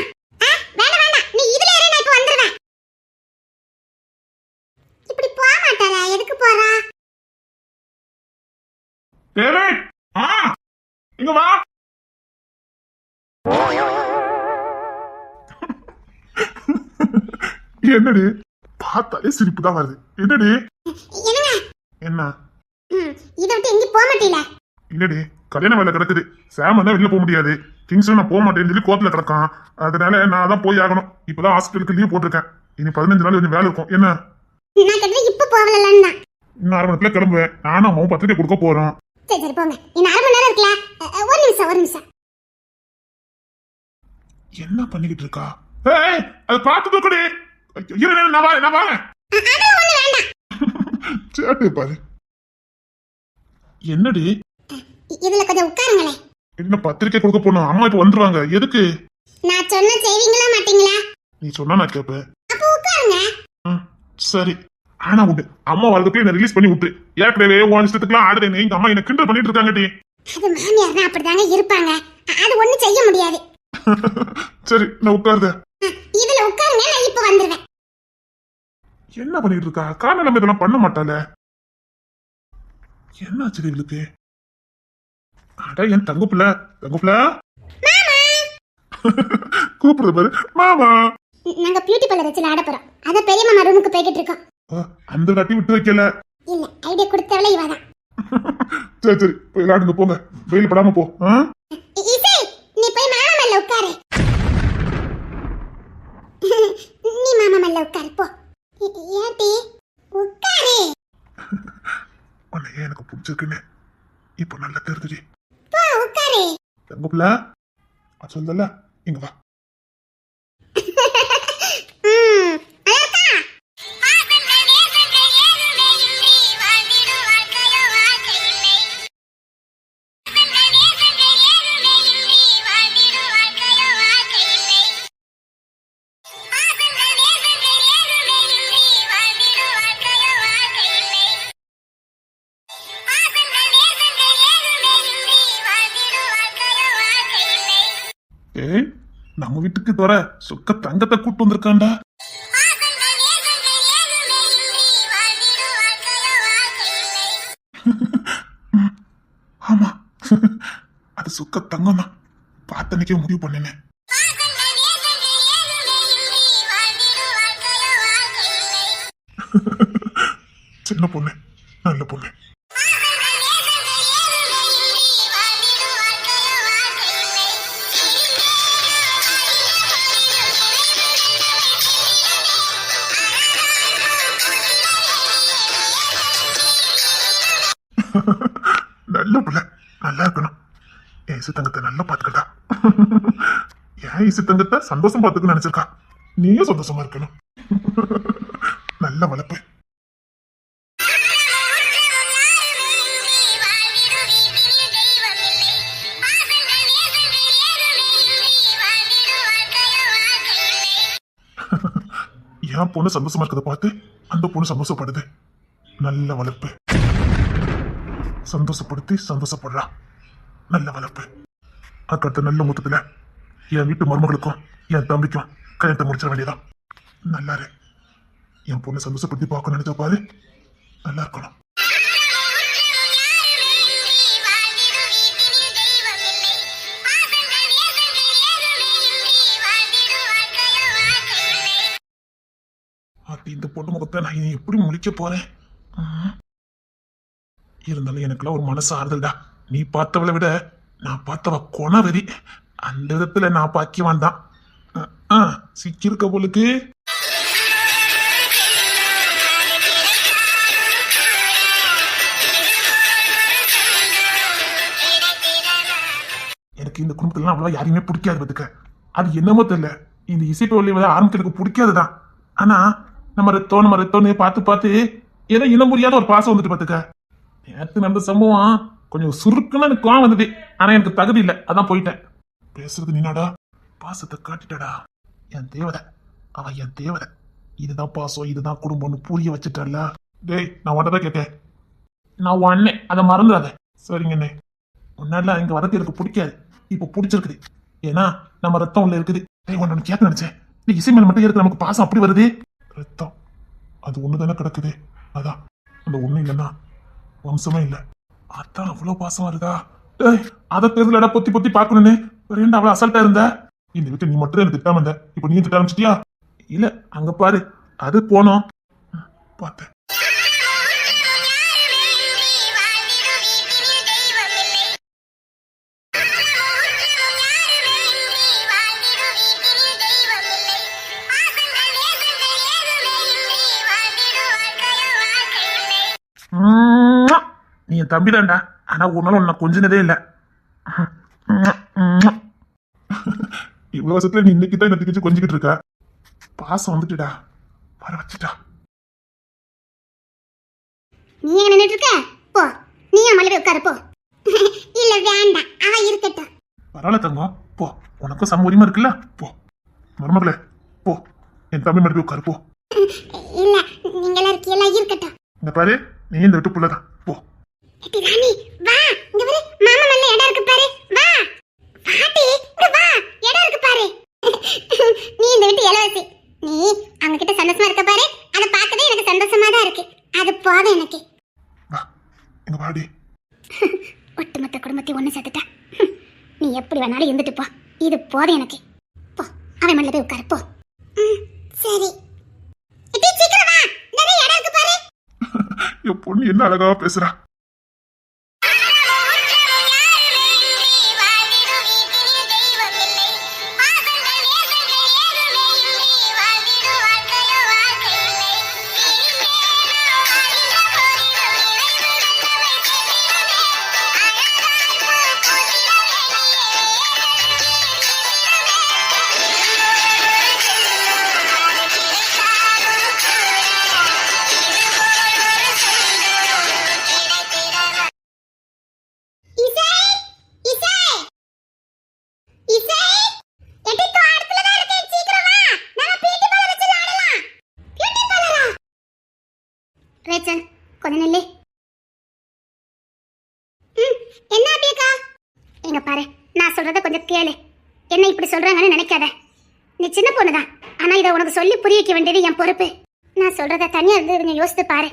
வேண்டாம் வேண்டாம், நீ இதுல இரு, நான் இப்ப வந்துருவேன். இப்படி போக மாட்டாள, எதுக்கு போறா?
டேவிட், இங்க வா. என்னடி பார்த்தாலே சிரிப்பு தான் வருது. என்னடி?
என்னங்க?
என்ன?
இத விட்டு எங்க போக மாட்டீல?
இல்லடி, கல்யாண வேலை கிடக்குது. சாம் தான் வெளில போக முடியாது. கிங்ஸ் நான் போக மாட்டேன்னு சொல்லி கோர்ட்ல கிடக்கான். அதனால நான் தான் போய் ஆகணும். இப்பதான் ஹாஸ்பிட்டலுக்கு லீவ் போட்டிருக்கேன். இனி 15 நாள் கொஞ்சம் வேலை இருக்கும். என்ன?
நான் கேட்டது இப்ப போகலன்னு தான்.
இன்னும் 1/2 மணி நேரத்துல கிளம்புவேன். நானும் அம்மாவும் பத்திரிக்கை கொடுக்க போறோம்.
சரி சரி போங்க. இன்னும் 1/2 மணி நேரம் இருக்குல. ஒரு நிமிஷம்.
என்ன பண்ணிக்கிட்டு இருக்கா? ஏய், அது பார்த்து தூக்குடி. இரு, நான் வரேன்.
அதெல்லாம் ஒண்ணு வேண்டாம்.
சேட்டை பாரு. என்னடி?
இதுல கொஞ்சம் உட்காருங்களே.
என்ன பத்திரிக்கை கொடுக்க போனோம்? அம்மா இப்ப வந்துருவாங்க. எதுக்கு?
நான் சொன்ன செய்வீங்களா மாட்டீங்களா?
நீ சொன்னா நான் கேட்பேன்.
அப்ப உட்காருங்க.
சரி, ஆனா உண்டு. அம்மா வரதுக்குள்ள என்ன ரிலீஸ் பண்ணி விட்டு. ஏற்கனவே உன் இஷ்டத்துக்குலாம் ஆடுறேன். எங்க அம்மா என்ன கிண்டல் பண்ணிட்டு இருக்காங்கடி.
அது மாமியார்னா அப்படிதாங்க இருப்பாங்க. அது ஒண்ணும் செய்ய முடியாது.
சரி, நான் உட்காருத.
இதுல உட்காருங்க, நான் இப்ப வந்துருவேன்.
என்ன பண்ணிட்டு இருக்கா? காரணம் இதெல்லாம் பண்ண மாட்டாள. என்னாச்சு இவளுக்கு? அட, என் தங்க பிள்ளை கூப்பிடுறது பாரு, மாமா.
நாங்க பியூட்டி பார்லர் வச்சு ஆட போறோம். அத பெரிய மாமா ரூமுக்கு போயிட்டு இருக்கோம்.
அந்த வாட்டி விட்டு வைக்கல.
இல்ல, ஐடியா கொடுத்தவளே இவதான்.
சரி போய் விளையாடுங்க, போங்க. வெயில் படாம போ.
இசை, நீ போய் மாமா மேல உட்காரு. நீ மாமா மேல உட்காரு போ. ஏடி உட்காரு.
உன்னை எனக்கு பிடிச்சிருக்குன்னு இப்போ நல்லா தெரிஞ்சுடி.
போ உட்காரு.
தங்க பிள்ளை சொல்லல, இங்க வா. ஏய், நம்ம வீட்டுக்கு தோற சொக்க தங்கத்தை கூட்டு வந்திருக்காண்டா. ஆமா, அது சொக்க தங்கம் தான். பார்த்தனைக்கே முடிவு பண்ணினேன். சின்ன பொண்ணு, நல்ல பொண்ணு. நல்ல பிள்ளை, நல்லா இருக்கணும். என் இசு தங்கத்தை நல்லா பாத்துக்கடா. என் இசு தங்கத்தை சந்தோஷம் பார்த்துக்கன்னு நினைச்சிருக்கா. நீயும் சந்தோஷமா இருக்கணும். நல்ல வளர்ப்பு. என் பொண்ணு சந்தோஷமா இருக்கிறத பார்த்து அந்த பொண்ணு சந்தோஷப்படுது. நல்ல வளர்ப்பு. சந்தோஷப்படுத்தி சந்தோஷப்படுறா. நல்ல வளர்ப்பு. அக்கடுத்த நல்ல முத்தத்துல என் வீட்டு மருமகளுக்கும் என் தம்பிக்கும் கல்யாணத்தை முடிச்சிட வேண்டியதான். நல்லாரு. என் பொண்ணு சந்தோஷப்படுத்தி பார்க்க நினைச்சா பாரு. நல்லா இருக்கணும். இந்த பொண்ணு முகத்தை நான் இனி எப்படி முழிக்க போறேன்? இருந்தாலும் எனக்குலாம் ஒரு மனசு ஆறுதல்டா. நீ பார்த்தவளை விட நான் பார்த்தவ கொணவெறி. அந்த விதத்துல நான் பாக்கியவான் தான். சிக்கிருக்க போலுக்கு. எனக்கு இந்த குடும்பத்துல அவ்வளவா யாரையுமே பிடிக்காது பத்துக்க. அது என்னமோ தெரியல, இந்த இசைத்தொழிலை விட ஆரம்பிக்கிறதுக்கு பிடிக்காதுதான். ஆனா நம்ம ரத்தம்னு பார்த்து ஏதோ இனம் புரியாத ஒரு பாசம் வந்துட்டு பாத்துக்க. நேற்று நடந்த சம்பவம் கொஞ்சம் சுருக்குன்னு எனக்கு கோவம் வந்தது. ஆனா எனக்கு தகுதி இல்லை, அதான் போயிட்டேன். பேசுறது நீனாடா. பாசத்தை காட்டிட்டடா. என் தேவதை, அவ என் தேவதை. இதுதான் பாசம், இதுதான் குடும்பம்னு புரிய வச்சுட்டல. டேய், நான் உடனே கேட்டேன். நான் உடனே அதை மறந்துடாத. சரிங்க அண்ணே. முன்னாடிலாம் இங்க வரது எனக்கு பிடிக்காது, இப்ப பிடிச்சிருக்குது. ஏன்னா நம்ம ரத்தம் உள்ள இருக்குது. டேய், ஒன்னு கேட்க நினைச்சேன். நீ இசை மேல மட்டும் இருக்கு நமக்கு பாசம் அப்படி வருது. ரத்தம் அது ஒண்ணுதானே கிடக்குது. அதான் அந்த ஒண்ணு இல்லைன்னா வம்சமே இல்லை. அதான் அவ்வளவு பாசமா இருக்கா. அதை தேர்தலடா பொத்தி பொத்தி பார்க்கணுன்னு ரெண்டு அவ்வளவு அசல்ட்டா இருந்த. இந்த வீட்டு நீ மட்டும் எனக்கு திட்டாம இருந்த, இப்ப நீ திட்ட ஆரம்பிச்சிட்டியா? இல்ல, அங்க பாரு, அது போனோம் பார்த்தேன். நீ என் தம்பி தான்டா. ஆனா உன்னால உன்னை கொஞ்சினதே இல்ல. இவ்வளவு வருஷத்துல நீ இன்னைக்கு தான் என்ன கொஞ்சிக்கிட்டு இருக்க. பாசம் வந்துட்டுடா, வர வச்சுட்டா.
நீ எங்க நின்னுட்டு இருக்க? போ, நீ அமல போய் உட்காரு போ. இல்ல வேண்டாம், அவ இருக்கட்டும்.
பரவாயில்ல தங்கம், போ. உனக்கும் சம உரிமை இருக்குல்ல. போ மருமகளே, போ. என் தம்பி மட்டும் போய் உட்காரு போ.
இல்ல, நீங்க எல்லாம் இருக்கீங்களா? இருக்கட்டும்.
இந்த பாரு, நீ இந்த விட்டு புள்ளதான். போ.
ராணி, வா. இங்க பாரு, மாமா நல்ல இடம் இருக்கு பாரு. வா பாட்டி, இங்க வா, இடம் இருக்கு பாரு. நீ இந்த விட்டு இலவசி. நீ அவங்க கிட்ட சந்தோஷமா இருக்க பாரு. அத பார்க்கவே எனக்கு சந்தோஷமா தான் இருக்கு. அது போதும் எனக்கு.
வா, இங்க வாடி.
ஒட்டுமொத்த குடும்பத்தை ஒண்ணு சேர்த்துட்ட. நீ எப்படி வேணாலும் இருந்துட்டு போ. இது போதும் எனக்கு. போ, அவன் மண்ணில் போய் உட்காரு போ. சரி. சீக்கிரம் வா, நிறைய இடம் இருக்கு பாரு.
என் பொண்ணு என்ன அழகா பேசுறா.
ரேச்சல், கொஞ்ச நில்லு. என்ன அபியக்கா? எங்க பாரு, நான் சொல்றத கொஞ்சம் கேளு. என்ன இப்படி சொல்றாங்கன்னு நினைக்காத. நீ சின்ன பொண்ணுதான், ஆனா இதை உனக்கு சொல்லி புரிய வைக்க வேண்டியது என் பொறுப்பு. நான் சொல்றத தனியா இருந்து கொஞ்சம் யோசித்து பாரு.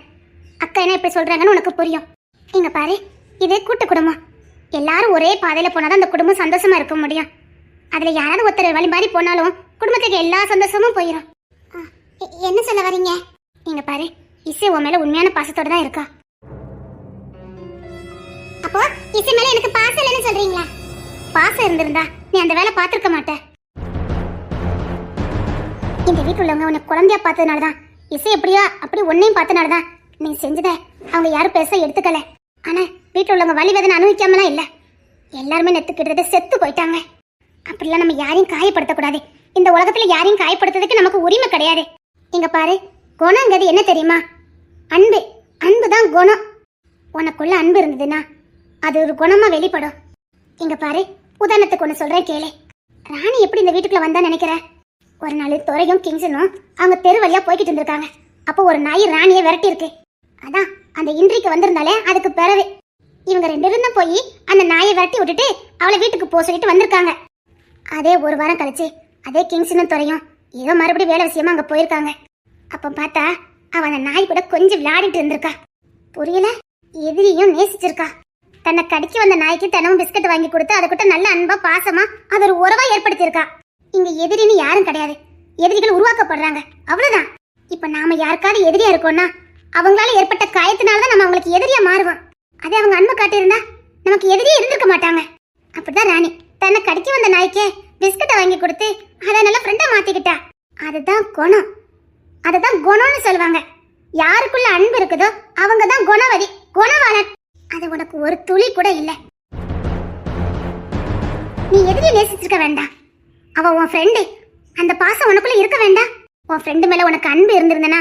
அக்கா என்ன இப்படி சொல்றாங்கன்னு உனக்கு புரியும். இங்க பாரு, இது கூட்டு குடும்பம். எல்லாரும் ஒரே பாதையில போனாதான் அந்த குடும்பம் சந்தோஷமா இருக்க முடியும். அதுல யாராவது ஒருத்தர் வழி மாறி போனாலும் குடும்பத்துக்கு எல்லா சந்தோஷமும் போயிடும். என்ன சொல்ல வரீங்க? நீங்க பாரு, இசை உன் மேல உண்மையான பாசத்தோட தான் இருக்கா. அப்போ இசை மேல எனக்கு பாசம் இல்லைன்னு சொல்றீங்களா? பாசம் இருந்திருந்தா நீ அந்த வேலை பார்த்திருக்க மாட்ட. இந்த வீட்டுல உள்ளவங்க உன்னை குழந்தையா பார்த்ததுனாலதான், இசை எப்படியா அப்படி ஒன்னையும் பார்த்தனாலதான் நீ செஞ்சத அவங்க யாரும் பேச எடுத்துக்கல. ஆனா வீட்டுல உள்ளவங்க வலி வேதனை அனுபவிக்காமலாம் இல்ல, எல்லாருமே நெத்துக்கிட்டத செத்து போயிட்டாங்க. அப்படிலாம் நம்ம யாரையும் காயப்படுத்தக்கூடாது. இந்த உலகத்துல யாரையும் காயப்படுத்துறதுக்கு நமக்கு உரிமை கிடையாது. இங்க பாரு, குணங்கிறது என்ன தெரியுமா? அன்பு. அன்பு தான் குணம். உனக்குள்ள அன்பு இருந்ததுன்னா அது ஒரு குணமா வெளிப்படும். இங்க பாரு, உதாரணத்துக்கு ஒன்று சொல்றேன் கேளு. ராணி எப்படி இந்த வீட்டுக்குள்ள வந்தா நினைக்கிற? ஒரு நாள் துரையும் கிங்ஸனும் அவங்க தெரு வழியா போய்கிட்டு இருந்திருக்காங்க. அப்போ ஒரு நாய் ராணியை விரட்டி இருக்கு. அதான் அந்த இன்றைக்கு வந்திருந்தாலே அதுக்கு பிறகு இவங்க 2 பேரும் தான் போய் அந்த நாயை விரட்டி விட்டுட்டு அவளை வீட்டுக்கு போக சொல்லிட்டு வந்திருக்காங்க. அதே ஒரு வாரம் கழிச்சு அதே கிங்ஸனும் துறையும் ஏதோ மறுபடியும் வேலை விஷயமா அங்க போயிருக்காங்க. அப்ப பார்த்தா அவன் அந்த நாய் கூட கொஞ்சம் விளையாடிட்டு இருந்திருக்கா. புரியல? எதிரியும் நேசிச்சிருக்கா. தன்னை கடிக்க வந்த நாய்க்கு தினமும் பிஸ்கட் வாங்கி கொடுத்து அதை கூட நல்ல அன்பா பாசமா அது ஒரு உறவா ஏற்படுத்தியிருக்கா. இங்க எதிரின்னு யாரும் கிடையாது, எதிரிகள் உருவாக்கப்படுறாங்க, அவ்வளவுதான். இப்ப நாம யாருக்காவது எதிரியா இருக்கோம்னா அவங்களால ஏற்பட்ட காயத்தினாலதான் நம்ம அவங்களுக்கு எதிரியா மாறுவோம். அதே அவங்க அன்பை காட்டியிருந்தா நமக்கு எதிரியே இருந்திருக்க மாட்டாங்க. அப்படிதான் ராணி தன்னை கடிக்க வந்த நாய்க்கு பிஸ்கட்டை வாங்கி கொடுத்து அதை நல்ல ஃப்ரெண்டா மாத்திக்கிட்டா. அதுதான் குணம். அதுதான் குணம்னு சொல்லுவாங்க. யாருக்குள்ள அன்பு இருக்குதோ அவங்க தான் குணவதி, குணவாளன். அது உனக்கு ஒரு துளி கூட இல்ல. நீ எதிரியை நேசிச்சிருக்க வேண்டாம், அவ உன் ஃப்ரெண்டு. அந்த பாசம் உனக்குள்ள இருக்க வேண்டாம். உன் ஃப்ரெண்டு மேல உனக்கு அன்பு இருந்திருந்தனா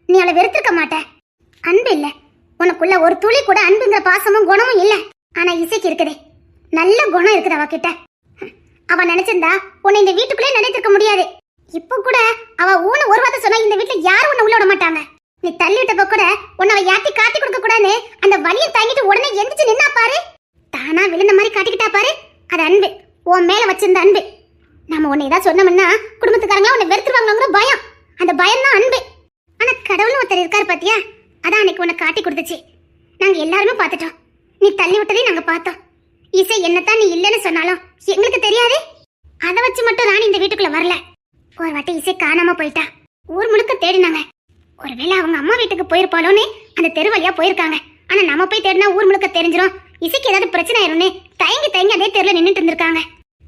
நீ அவளை வெறுத்திருக்க மாட்ட. அன்பு இல்ல, உனக்குள்ள ஒரு துளி கூட அன்புங்கிற பாசமும் குணமும் இல்ல. ஆனா இசைக்கு இருக்குதே, நல்ல குணம் இருக்குது அவகிட்ட. அவ நினைச்சிருந்தா உன்னை இந்த வீட்டுக்குள்ளே நினைத்திருக்க முடியாது. இப்ப கூட அவ ஊன ஒரு வார்த்தை சொன்னா இந்த வீட்டுல யாரும் உன்னை உள்ள விட மாட்டாங்க. நீ தள்ளி விட்டப்ப கூட உன்னை அவ யாத்தி காட்டி கொடுக்க கூடாதுன்னு அந்த வலியை தாங்கிட்டு உடனே எந்திரிச்சு நின்னா பாரு. தானா விழுந்த மாதிரி காட்டிக்கிட்டா பாரு. அது அன்பு, உன் மேல வச்சிருந்த அன்பு. நம்ம உன்னை ஏதாவது சொன்னோம்னா குடும்பத்துக்காரங்களா உன்னை வெறுத்துருவாங்கிற பயம். அந்த பயம் தான் அன்பு. ஆனா கடவுள்னு ஒருத்தர் இருக்காரு பாத்தியா, அதான் அன்னைக்கு உன்னை காட்டி கொடுத்துச்சு. நாங்க எல்லாருமே பார்த்துட்டோம். நீ தள்ளி விட்டதையும் நாங்க பார்த்தோம். இசை என்னத்தான் நீ இல்லைன்னு சொன்னாலும் எங்களுக்கு தெரியாது. அதை வச்சு மட்டும் ராணி இந்த வீட்டுக்குள்ள வரல. ஒரு வாட்டி இசை காணாம போயிட்டா. ஊர் முழுக்க தேடினாங்க. ஒருவேளை அவங்க அம்மா வீட்டுக்கு போயிருப்பாளோன்னு அந்த தெரு வழியா போயிருக்காங்க. ஆனா நம்ம போய் தேடினா ஊர் முழுக்க தெரிஞ்சிரும், இசைக்கு ஏதாவது பிரச்சனை ஆயிரும்னு தயங்கி தயங்கி அதே தெருல நின்றுட்டு இருந்திருக்காங்க.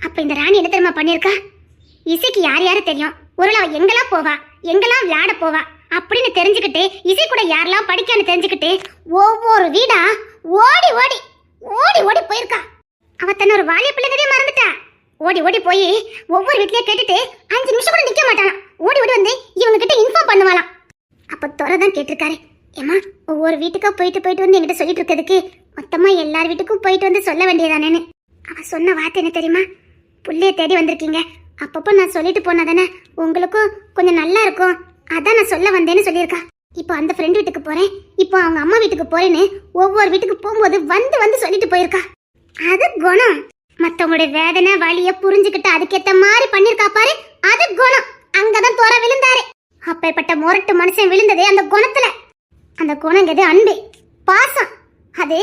அப்ப இந்த ராணி என்ன தெரியுமா பண்ணிருக்கா? இசைக்கு யார் யாரு தெரியும், ஒருவேளை அவ எங்கெல்லாம் போவா, எங்கெல்லாம் விளையாட போவா அப்படின்னு தெரிஞ்சுக்கிட்டு, இசை கூட யாரெல்லாம் படிக்கான்னு தெரிஞ்சுக்கிட்டு ஒவ்வொரு வீடா ஓடி ஓடி ஓடி ஓடி போயிருக்கா. அவ தன்னை ஒரு வாலிய பிள்ளைங்கதே மறந்துட்டா. ஓடி ஓடி போய் ஒவ்வொரு வீட்லயே கேட்டுட்டு 5 நிமிஷம் கூட நிக்க மாட்டாளாம். ஓடி ஓடி வந்து இவங்க கிட்ட இன்ஃபார்ம் பண்ணுவாளாம். அப்ப துறைதான் கேட்டிருக்காரு, ஏமா ஒவ்வொரு வீட்டுக்கா போயிட்டு போயிட்டு வந்து என்கிட்ட சொல்லிட்டு இருக்கிறதுக்கு மொத்தமா எல்லார் வீட்டுக்கும் போயிட்டு வந்து சொல்ல வேண்டியதானேன்னு. அவ சொன்ன வார்த்தை என்ன தெரியுமா? புள்ளைய தேடி வந்திருக்கீங்க, அப்பப்போ நான் சொல்லிட்டு போனாதானே உங்களுக்கும் கொஞ்சம் நல்லா இருக்கும், அதான் நான் சொல்ல வந்தேன்னு சொல்லியிருக்கா. இப்போ அந்த ஃப்ரெண்ட் வீட்டுக்கு போறேன், இப்போ அவங்க அம்மா வீட்டுக்கு போறேன்னு ஒவ்வொரு வீட்டுக்கு போகும்போது வந்து வந்து சொல்லிட்டு போயிருக்கா. அது குணம். மத்தவங்களுடைய வேதனை வலிய புரிஞ்சுக்கிட்டு அதுக்கேத்த மாதிரி பண்ணிருக்கா பாரு, அது குணம். அங்கதான் தோற விழுந்தாரு. அப்பேற்பட்ட முரட்டு மனுஷன் விழுந்ததே அந்த குணத்துல. அந்த குணங்கிறது அன்பு, பாசம். அது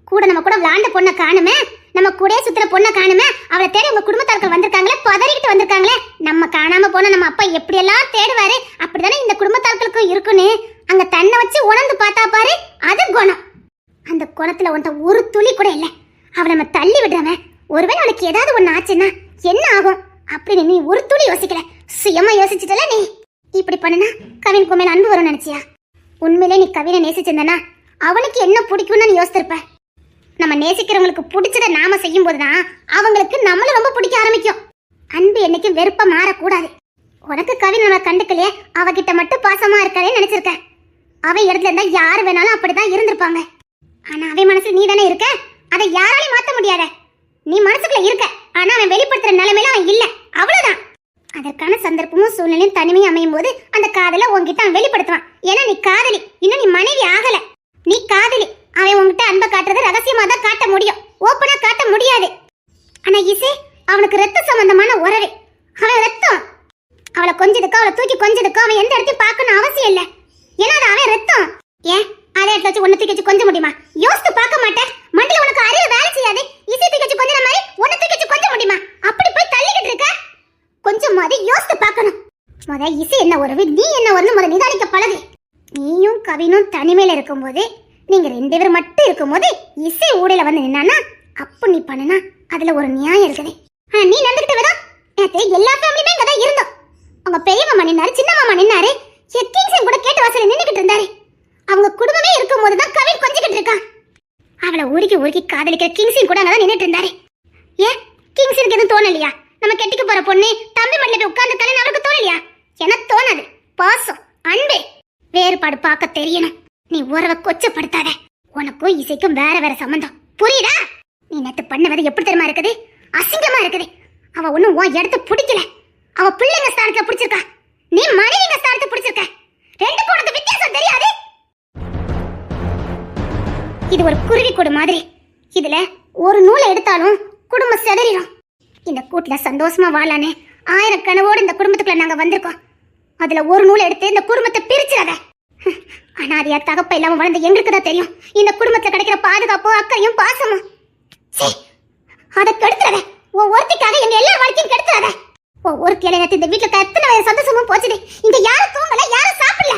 கூட நம்ம கூட விளையாண்ட பொண்ணை காணுமே, நம்ம கூட சுத்துற பொண்ணை காணுமே, அவளை தேடி உங்க குடும்பத்தார்கள் வந்திருக்காங்களே, பதறிக்கிட்டு வந்திருக்காங்களே. நம்ம காணாம போன நம்ம அப்பா எப்படி எல்லாம் தேடுவாரு, அப்படித்தானே இந்த குடும்பத்தார்களுக்கும் இருக்குன்னு அங்க தன்னை வச்சு உணர்ந்து பார்த்தா பாரு, அது குணம். அந்த குணத்துல உன்ட்ட ஒரு துளி கூட இல்ல. அவளை நம்ம தள்ளி விடுறவன் ஒருவேளை அவளுக்கு ஏதாவது ஒண்ணு ஆச்சுன்னா என்ன ஆகும் அப்படின்னு நீ ஒரு துளி யோசிக்கல. சுயமா யோசிச்சுட்டல. நீ இப்படி பண்ணுனா கவின் மேல அன்பு வரும் நினைச்சியா? உண்மையிலே நீ கவினை நேசிச்சிருந்தனா அவனுக்கு என்ன பிடிக்கும்னு நீ யோசிச்சிருப்ப. நம்ம நேசிக்கிறவங்களுக்கு பிடிச்சத நாம செய்யும் போதுதான் அவங்களுக்கு நம்மள ரொம்ப பிடிக்க ஆரம்பிக்கும். அன்பு என்னைக்கும் வெறுப்பா மாறக்கூடாது. உனக்கு கவின் நம்ம கண்டுக்கலையே, அவகிட்ட மட்டும் பாசமா இருக்காளே நினைச்சிருக்க. அவ இடத்துல இருந்தா யாரு வேணாலும் அப்படிதான் இருந்திருப்பாங்க. ஆனா அவன் மனசுல நீ தானே இருக்க, அதை யாராலையும் மாத்த முடியாத. நீ மனசுக்குள்ள இருக்க, ஆனா அவன் வெளிப்படுத்துற நிலைமையில அவன் இல்ல, அவ்வளவுதான். அதற்கான சந்தர்ப்பமும் சூழ்நிலையும் தனிமையும் அமையும் போது அந்த காதல உன்கிட்ட அவன் வெளிப்படுத்துவான். ஏன்னா நீ காதலி, இன்னும் நீ மனைவி ஆகல. நீ காதலி. அவன் உன்கிட்ட அன்பை காட்டுறது ரகசியமா தான் காட்ட முடியும், ஓப்பனா காட்ட முடியாது. ஆனா இசை அவனுக்கு ரத்த சம்பந்தமான உறவு. அவன் ரத்தம். அவளை கொஞ்சதுக்கோ அவளை தூக்கி கொஞ்சதுக்கோ அவன் எந்த இடத்தையும் பார்க்கணும் அவசியம் இல்ல. ஏன்னா அது அவன் ரத்தம். ஏன் அதே இடத்துல வச்சு ஒன்னு தூக்கி வச்சு கொஞ்ச முடியுமா? யோசித்து பார்க்க மாட்டேன். மண்டில உனக்கு அறிவு வேலை செய்யாது. இசை தூக்கி வச்சு கொஞ்ச மாதிரி ஒன்னு தூக்கி வச்சு கொஞ்ச முடியுமா? அப்படி போய் தள்ளிக்கிட்டு இருக்க. இசை என்ன உறவு, நீ என்ன உறவு நிதானிக்க பழகு. நீயும் கவினும் தனிமையில இருக்கும்போது, நீங்க 2 பேர் மட்டும் இருக்கும்போது இசை ஊடையில வந்து நின்னானா, அப்ப நீ பண்ணனா அதுல ஒரு நியாயம் இருக்குது. நீ நடந்துகிட்ட விதம் நேத்து எல்லா ஃபேமிலியுமே இங்க தான் இருந்தோம். உங்க பெரிய மாமா நின்னாரு, சின்ன மாமா நின்னாரு, கிங்ஸன் கூட கேட்டு வாசல்ல நின்னுகிட்டு இருந்தாரு. அவங்க குடும்பமே இருக்கும்போது தான் கவின் கொஞ்சிக்கிட்டு இருக்கான். அவளை உருக்கி காதலிக்கிற கிங்ஸன் கூட அங்கதான் நின்னுட்டு இருந்தாரு. ஏன் கிங்ஸனுக்கு எதுவும் தோணலையா? நம்ம கெட்டிக்க போற பொண்ணு தம்பி மடியில போய் உட்கார்ந்து கல்யாணம் அவருக்கு தோணலையா? எனக்கு தோணாது. பாசம், அன்பு, வேறுபாடு பார்க்க தெரியணும். நீ உறவை கொச்சப்படுத்தாத. உனக்கும் இசைக்கும் வேற வேற சம்பந்தம், புரியுதா? நீ நேத்து பண்ணவது எப்படி தெரியுமா இருக்குது? அசிங்கமா இருக்குது. அவ ஒண்ணும் உன் இடத்த பிடிக்கல. அவ பிள்ளைங்க ஸ்தானத்துல பிடிச்சிருக்கா, நீ மனைவிங்க ஸ்தானத்தை பிடிச்சிருக்க. ரெண்டுக்கும் உனக்கு வித்தியாசம் தெரியாது. இது ஒரு குருவி கூடு மாதிரி. இதுல ஒரு நூலை எடுத்தாலும் குடும்பம் செதறிடும். இந்த கூட்டுல சந்தோஷமா வாழானே 1000 கனவோடு இந்த குடும்பத்துக்குள்ள நாங்க வந்திருக்கோம். அதுல ஒரு நூலை எடுத்து இந்த குடும்பத்தை பிரிச்சிடாத. அனாதையா தகப்ப இல்லாம வளர்ந்த எங்களுக்கு தான் தெரியும் இந்த குடும்பத்துல கிடைக்கிற பாதுகாப்போ அக்கறையும் பாசமும். அதை கெடுத்துறாத. ஒருத்திக்காக எங்க எல்லா வாழ்க்கையும் கெடுத்துறாத. ஒரு கிளையத்து இந்த வீட்டுல எத்தனை சந்தோஷமும் போச்சுது. இங்க யாரும் தூங்கல, யாரும் சாப்பிடல.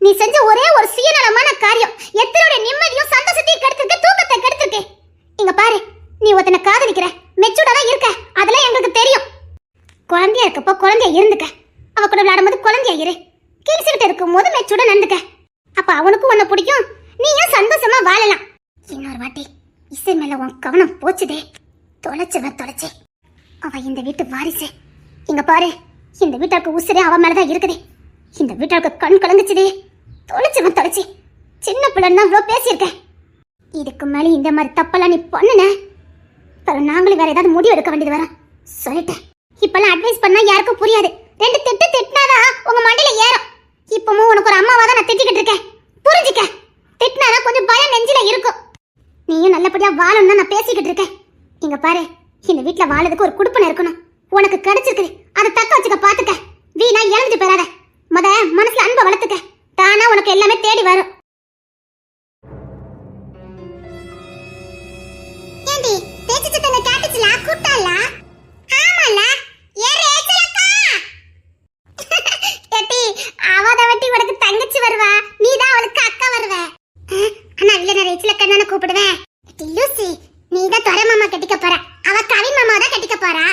நீ செஞ்ச ஒரே ஒரு சுயநலமான காரியம் எத்தனோட நிம்மதியும் சந்தோஷத்தையும் கெடுத்துருக்கு, தூக்கத்தை கெடுத்துருக்கு. இங்க பாரு, நீ ஒருத்தனை காதலிக்கிற, மெச்சூர்டா தான் இருக்க, அதெல்லாம் எங்களுக்கு தெரியும். குழந்தையா இருக்கப்போ குழந்தையா இருந்துக்க. அவ கூட விளையாடும்போது குழந்தையா இரு. கிங்ஸ் கிட்ட இருக்கும் போது மெச்சூர்டா நடந்துக்க. அப்ப அவனுக்கும் உன்னை பிடிக்கும், நீயும் சந்தோஷமா வாழலாம். இன்னொரு வாட்டி இசை மேல உன் கவனம் போச்சுதே, தொலைச்சே. அவ இந்த வீட்டு வாரிசு. இங்க பாரு, இந்த வீட்டாருக்கு உசுரே அவ மேலதான் இருக்குது. இந்த வீட்டாருக்கு கண் கலங்குச்சுதே, தொலைச்சு. சின்ன பிள்ளைன்னு தான் இவ்வளோ பேசியிருக்கேன். இதுக்கு மேலே இந்த மாதிரி தப்பெல்லாம் நீ பண்ணுன, அப்புறம் நாங்களும் வேற ஏதாவது முடிவு எடுக்க வேண்டியது வரும். சொல்லிட்டேன். இப்பெல்லாம் அட்வைஸ் பண்ணா யாருக்கும் புரியாது. 2 திட்டு திட்டினாதான் உங்க மண்டையில ஏறும். இப்பவும் உனக்கு ஒரு அம்மாவா தான் நான் திட்டிக்கிட்டு இருக்கேன், புரிஞ்சுக்க. திட்டினாதான் கொஞ்சம் பயம் நெஞ்சில இருக்கும். நீயும் நல்லபடியா வாழணும் தான் நான் பேசிக்கிட்டு இருக்கேன். இங்க பாரு, இந்த வீட்டுல வாழறதுக்கு ஒரு குடுப்பனை இருக்கணும். உனக்கு கிடைச்சிருக்குது, அதை தக்க வச்சுக்க. பாத்துக்க, வீணா இழந்துட்டு போயிடாத. மனசுல அன்பை வளர்த்துக்க, தானா உனக்கு எல்லாமே தேடி வரும். ஏண்டி பேச்சு சத்தங்க கேட்டுச்சுல, கூட்டால? ஆமால, ஏட்டி அவத வட்டி உனக்கு தங்கச்சி வருவா, நீதான் அவளுக்கு அக்கா வருவ. ஆனா இல்ல, நான் ரேச்சலக்கா நான் கூப்பிடுவேன். லூசி, நீதான் துரை மாமா கட்டிக்க போற, அவ கவின் மாமா தான் கட்டிக்க போறா.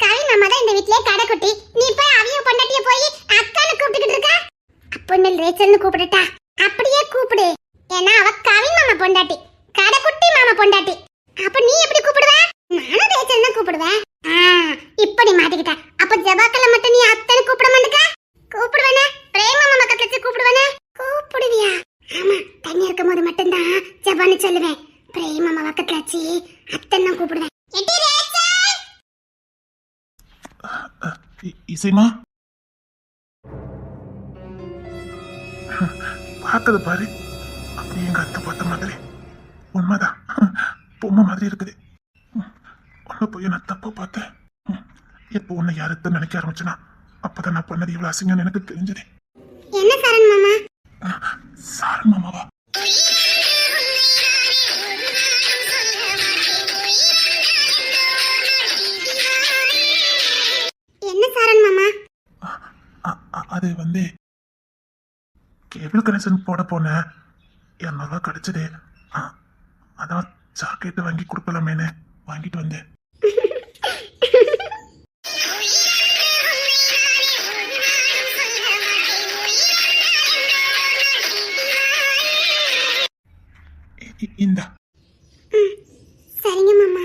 கவின் மாமா தான் இந்த வீட்லயே கடைக்குட்டி. நீ போய் அவிய பொண்டாட்டிய போய் அக்கான்னு கூப்பிட்டுக்கிட்டு இருக்க. அப்பொண்ணு ரேச்சல்னு கூப்பிடுட்டா? அப்படியே கூப்பிடு. ஏன்னா அவ கவின் மாமா பொண்டாட்டி, கடைக்குட்டி மாமா பொண்டாட்டி. அப்ப நீ எப்படி கூப்பிடுவ? நானும் ரேச்சல் தான் கூப்பிடுவேன். இப்ப நீ மாட்டிக்கிட்ட. அப்ப ஜபாக்கல மட்டும் நீ அத்தனை கூப்பிட மாட்டேக்க? கூப்பிடுவேனே, பிரேம மாமா பக்கத்துல வச்சு கூப்பிடுவேனே. கூப்பிடுவியா? ஆமா, தண்ணி இருக்கும் போது மட்டும்தான் ஜபான்னு சொல்லுவேன். பிரேம மாமா பக்கத்துல வச்சு அத்தனை கூப்பிடுவேன்.
இசைமா, பார்த்தது பாரு, அப்படி எங்க அத்தை பார்த்த மாதிரி உண்மைதான். பொம்மை மாதிரி இருக்குது. உன்னை போய் நான் தப்பா பார்த்தேன். எப்போ உன்னை யாருத்த நினைக்க ஆரம்பிச்சனா, அப்பதான் நான் பண்ணது இவ்வளவு அசிங்கன்னு எனக்கு தெரிஞ்சது.
என்ன சரண் மாமா?
சரண் மாமாவா?
என்ன சரண் மாமா?
அது வந்து கேபிள் கனெக்ஷன் போட போனேன், 200 ரூபா கிடைச்சது. அதான் ஜாக்கெட்டு வாங்கி கொடுக்கலாமேன்னு வாங்கிட்டு வந்தேன். இந்த
சரிங்க மாமா.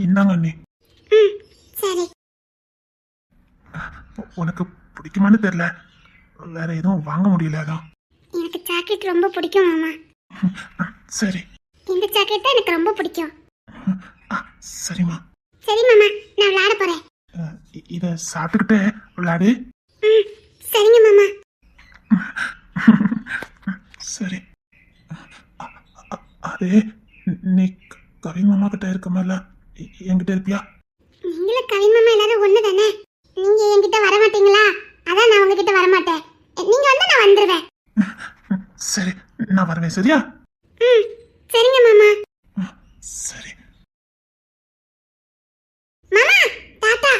இந்தாங்க அண்ணி.
சரி.
உனக்கு பிடிக்குமான்னு தெரியல, வேற எதுவும் வாங்க முடியல. அதான்
எனக்கு ஜாக்கெட் ரொம்ப பிடிக்கும் மாமா.
சரி,
இந்த ஜாக்கெட் தான் எனக்கு ரொம்ப பிடிக்கும்.
சரிம்மா.
சரி மாமா, நான் விளையாட போறேன்.
இத சாப்பிட்டுக்கிட்டே விளையாடு.
சரிங்க மாமா.
சரி. அது நீ கவின் மாமா கிட்ட இருக்க மாதிரில என்கிட்ட இருப்பியா?
நீங்களும் கவின் மாமா எல்லாரும் ஒண்ணு தானே. நீங்க என்கிட்ட வர மாட்டீங்களா? அதான் நான் உங்ககிட்ட வர மாட்டேன். நீங்க வந்து நான் வந்துருவேன்.
சரி, நான் வருவேன். சரியா?
சரிங்க மாமா.
சரி
மாமா, டாடா.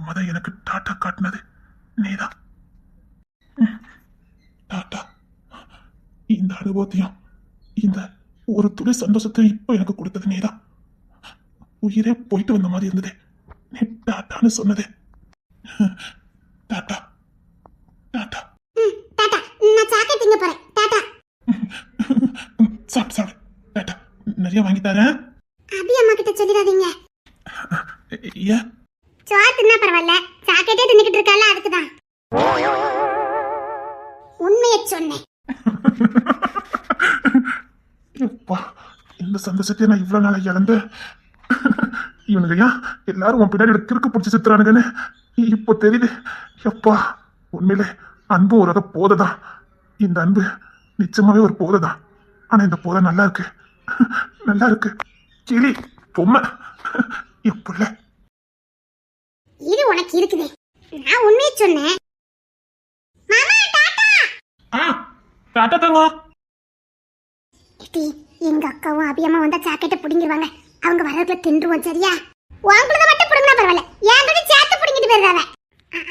முத எனக்கு டாட்டா காட்டினது நீதான். டாட்டா. இந்த அனுபவத்தையும் இந்த ஒரு துளி சந்தோஷத்தையும் இப்ப எனக்கு கொடுத்தது நீதான். உயிரே போயிட்டு வந்த மாதிரி இருந்தது நீ டாட்டான்னு சொன்னது. Tata tata.
டாடா, நான் சாக்லேட் திங்க போறேன். டாடா.
சாப்பிட்டு சாப்பிடு. டாட்டா. நிறைய வாங்கி தரேன்.
அபி அம்மா கிட்ட சொல்லிடாதீங்க.
ஏன்?
சோறு தின்னா பரவாயில்ல, சாக்லேட்டே தின்னுக்கிட்டு இருக்கால அதுக்குதான். உண்மையை சொன்னேன்.
எப்பா, இந்த சந்தோஷத்தை நான் இவ்வளவு நாளா இழந்து இவனுங்க ஏன் எல்லாரும் உன் பின்னாடி கிறுக்கு பிடிச்சி சுத்துறானுங்கன்னு இப்போ தெரியுது. எப்பா, உண்மையிலே அன்பு ஒரு வகை போதைதான். இந்த அன்பு நிச்சயமாவே ஒரு போதைதான். ஆனா இந்த போதை நல்லா இருக்கு, நல்லா இருக்கு. கிளி பொம்மை என் புள்ள.
இது உனக்கு இருக்குது. நான் உண்மையை சொன்னேன். மாமா டாடா.
டாட்டா தங்கம்.
டி, எங்க அக்காவும் அபியம்மா வந்தா சாக்கெட்டை புடிங்கிடுவாங்க. அவங்க வரதுக்குள்ள தின்றுவோம், சரியா? உங்களுக்கு மட்டும் புடுங்கினா பரவாயில்ல, என்கிட்ட சேர்த்து புடிங்கிட்டு போயிருந்தாங்க.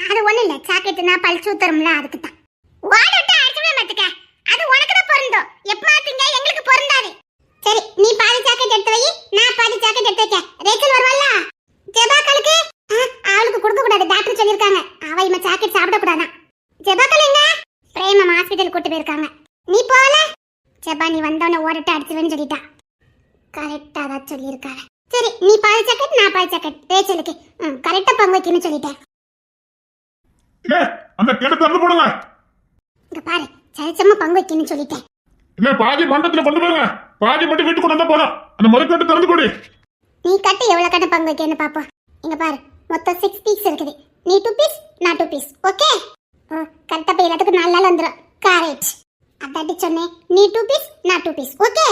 அது ஒண்ணு இல்ல, சாக்கெட்டுனா பல் சூத்தரும்ல, அதுக்கு தான். ஓடட்ட அடிச்சுவே மாட்டுக்க. அது உனக்கு தான் பொருந்தும். எப்பமா திங்க எங்களுக்கு பொருந்தாது. சரி, நீ பாதி சாக்கெட் எடுத்து வை, நான் பாதி சாக்கெட் எடுத்து வைக்க. ரேச்சல் வருவாள்ல, ஜெபாக்களுக்கு அவளுக்கு கொடுக்க கூடாது, டாக்டர் சொல்லிருக்காங்க. அவ இவ சாக்கெட் சாப்பிட கூடாதான். ஜெபாக்கள் எங்க? பிரேமம் ஹாஸ்பிடல் கூட்டி போயிருக்காங்க. நீ போகல? ஜெபா நீ வந்தவன ஓடட்ட அடிச்சுவேன்னு சொல்லிட்டா. கரெக்டா தான் சொல்லியிருக்காரு. சரி, நீ பாதி சாக்கெட், நான் பாதி சாக்கெட். ரேச்சலுக்கு கரெக்டா பங்கு வைக்கணும்னு சொல்லிட்டேன்.
அந்த கேட்ட திறந்து போடுங்க.
இங்க பாரு, சரிசமா பங்கு வைக்கணும்னு சொல்லிட்டேன்.
இல்ல, பாதி மண்டபத்துல கொண்டு போங்க, பாதி மட்டும் வீட்டுக்கு கொண்டு வந்தா போதும். அந்த முதல் கேட்டு திறந்து கொடு.
நீ கட்டு எவ்வளவு கட்ட பங்கு வைக்கணும்னு பாப்போம். இங்க பாரு, மொத்தம் 6 பீஸ் இருக்குது. நீ 2 பீஸ், நான் 2 பீஸ். ஓகே? கரெக்டா போய் எல்லாத்துக்கும் 4 நாள் வந்துடும். கரெக்ட். அதாட்டி சொன்னேன். நீ 2 பீஸ், நான் 2 பீஸ். ஓகே?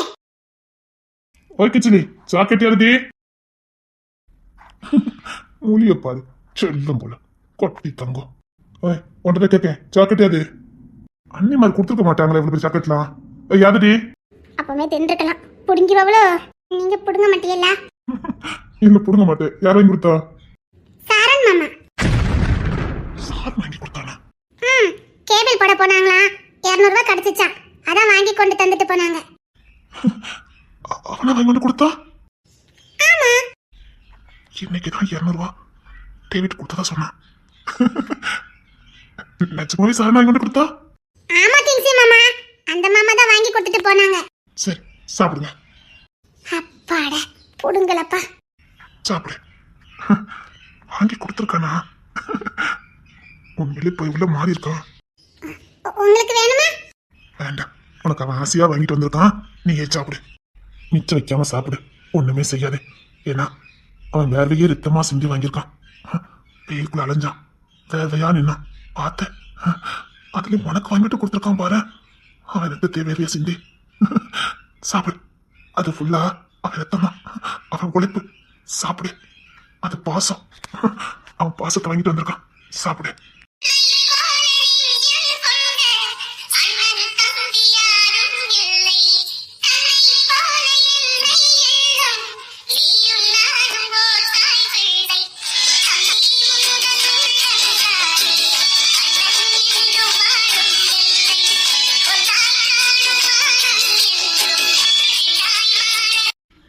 ஓகே சிலி, சாக்கெட் எழுதி மூலிய பாரு, செல்லம் போல கொட்டி தங்கம். ஓய், உன்கிட்ட கேட்கேன், சாக்கெட் யாது? அண்ணி மாதிரி கொடுத்துருக்க மாட்டாங்களே இவ்வளவு பெரிய சாக்கெட்லாம். யாதுடி?
அப்பவே தின்றுக்கலாம். புடுங்கிவளோ? நீங்க புடுங்க மாட்டீங்களா?
இல்ல, புடுங்க மாட்டேன். யார் வாங்கி கொடுத்தா?
சாரன் மாமா.
சார் வாங்கி கொடுத்தானா?
கேபிள் போட போனாங்களா, 200 ரூபாய் கிடைச்சிச்சான். அதான் வாங்கி கொண்டு தந்துட்டு போனாங்க.
அவனை வாங்கி கொண்டு கொடுத்தா?
ஆமா.
இன்னைக்குதான் 200 ரூபாய் டேவிட் கொடுத்ததா சொன்னான். நிஜமாவே சார் வாங்கி கொண்டு கொடுத்தா?
ஆமா கிங்ஸி மாமா, அந்த மாமா தான் வாங்கி கொடுத்துட்டு போனாங்க.
சரி, சாப்பிடுங்க.
அப்பாடா, புடுங்களப்பா.
சாப்பிடு. வாங்கி கொடுத்துருக்கானா? உண்மையிலே போய் உள்ள மாறி இருக்கான்.
உங்களுக்கு வேணுமா?
வேண்டாம், உனக்கு அவன் ஆசையா வாங்கிட்டு வந்திருக்கான். நீயே சாப்பிடு. மிச்சம் வைக்காம சாப்பிடு, ஒண்ணுமே செய்யாது. ஏன்னா அவன் வேர்வையே ரத்தமா செஞ்சு வாங்கியிருக்கான். வெயிலுக்குள்ள அலைஞ்சான், வேர்வையா நின்னான் பார்த்த. அதுலயும் உனக்கு வாங்கிட்டு கொடுத்துருக்கான் பாரு. அவன் ரத்தத்தை வேர்வையா சிந்தி சாப்பிடு. அது ஃபுல்லா அவன் ரத்தமா, அவன் உழைப்பு. சாப்பிடு, அது பாசம். அவன் பாசத்தை வாங்கிட்டு வந்திருக்கான். சாப்பிடு.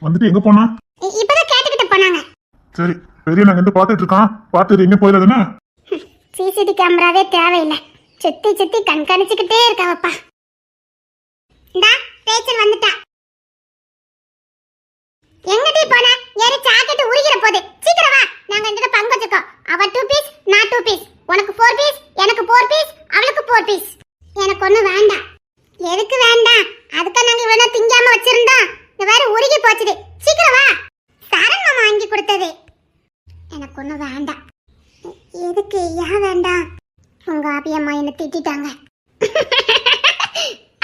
வந்துட்டு எங்க போனா?
இப்பதான் கேட்டுக்கிட்டு போனாங்க.
சரி, பெரிய நாங்க இருந்து பாத்துட்டு இருக்கான். பாத்துட்டு எங்க போயிடாதுன்னா?
சிசிடி கேமராவே தேவையில்லை, சுத்தி சுத்தி கண்காணிச்சுக்கிட்டே இருக்காவப்பா. இந்தா ரேச்சல் வந்துட்டா. எங்கடி போன? ஏறி சாக்கெட் உருகிற போது. சீக்கிரம் வா, நாங்க இந்த பங்கு வச்சுக்கோ. அவ 2 பீஸ், நான் 2 பீஸ். உனக்கு 4 பீஸ், எனக்கு 4 பீஸ், அவளுக்கு 4 பீஸ். எனக்கு ஒண்ணு வேண்டாம். எதுக்கு வேண்டாம்? அதுக்கு நாங்க இவ்வளவு திங்காம வச்சிருந்தோம். இந்த வேற உருகி போச்சுது. சீக்கிரம் வா. சரண் மாமா வாங்கி கொடுத்தது. எனக்கு ஒண்ணு வேண்டாம். எதுக்கு? ஏன் வேண்டாம்? உங்க அபியம்மா என்ன திட்டாங்க.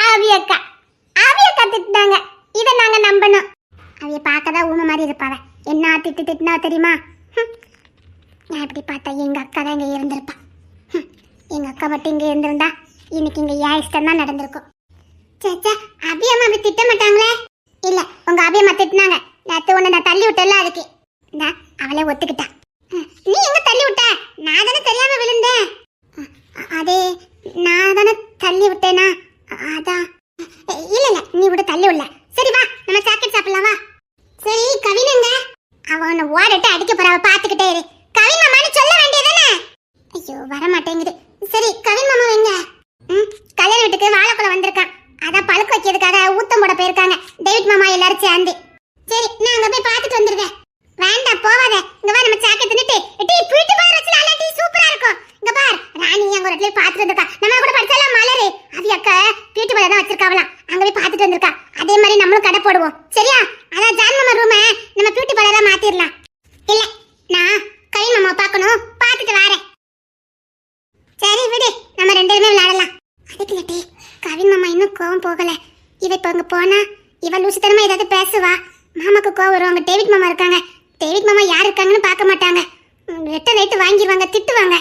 அவியக்கா திட்டாங்க. இதை நாங்க நம்பணும். அவிய பார்க்கதான் ஊமை மாதிரி இருப்பாவ. என்ன திட்டுனா தெரியுமா? நான் இப்படி பார்த்தா எங்க அக்கா தான் இங்க இருந்திருப்பா. எங்க அக்கா மட்டும் இங்க இருந்திருந்தா இன்னைக்கு இங்க ஏன் இஷ்டம் தான் நடந்திருக்கும். சேச்சா, அபியம்மா அப்படி திட்ட மாட்டாங்களே. இல்ல, உங்க அபியம்மா திட்டினாங்க. நேத்து ஒண்ணு நான் தள்ளி விட்டல, அதுக்கு அவளே ஒத்துக்கிட்டா. நீ எங்க தள்ளி விட்ட? நான் தானே தெரியாம விழுந்தேன். அது நான் தானே தள்ளி விட்டேனா? அதான். இல்ல இல்ல, நீ விட தள்ளி விடல. சரி வா, நம்ம சாக்லேட் சாப்பிடலாம் வா. சரி கவினங்க, அவனை ஓடட்டு அடிக்க போறாவ, பாத்துக்கிட்டே இரு. கவின் மாமான்னு சொல்ல வேண்டியதானே? ஐயோ வர மாட்டேங்குது. சரி கவின் மாமா எங்க? கல்யாண வீட்டுக்கு வாழைப்பழம் வந்திருக்கான், அதான் பழுக்க வைக்கிறதுக்காக ஊத்தம் போட போயிருக்காங்க டேவிட் மாமா எல்லாரும் சேர்ந்து. சரி நான் அங்க போய் பாத்துட்டு வந்துருவேன். வேண்டாம் போவாத, இங்க வா நம்ம சாக்கெட் தின்னுட்டு டீ பீட்டு பாரு வச்சல டீ சூப்பரா இருக்கும். இங்க பார் ராணி அங்க ஒரு இடத்துல பாத்துட்டு வந்திருக்கா, நம்ம கூட படிச்சலாம் மலரு அவி அக்கா பீட்டு பாரு தான் வச்சிருக்காவலாம், அங்க போய் பாத்துட்டு வந்திருக்கா. அதே மாதிரி நம்மளும் கடை போடுவோம் சரியா? அதான் ஜான் மாமா ரூமை நம்ம பீட்டு பாரா மாத்திரலாம். இல்ல நான் கவின் மாமா பார்க்கணும், பாத்துட்டு வரேன். சரி விடு, நம்ம ரெண்டு பேருமே விளையாடலாம். அதுக்கு டீ கவின் மாமா இன்னும் கோவம் போகல. இவ இப்ப அங்க போனா இவ லூசுத்தனமா ஏதாவது பேசுவா, மாமாக்கு கோவம் வரும். அங்க டேவிட் மாமா இருக்காங்க, டேவிட் மாமா யார் இருக்காங்கன்னு பார்க்க மாட்டாங்க, ரெட்ட ரைட்டு வாங்கிடுவாங்க, திட்டுவாங்க.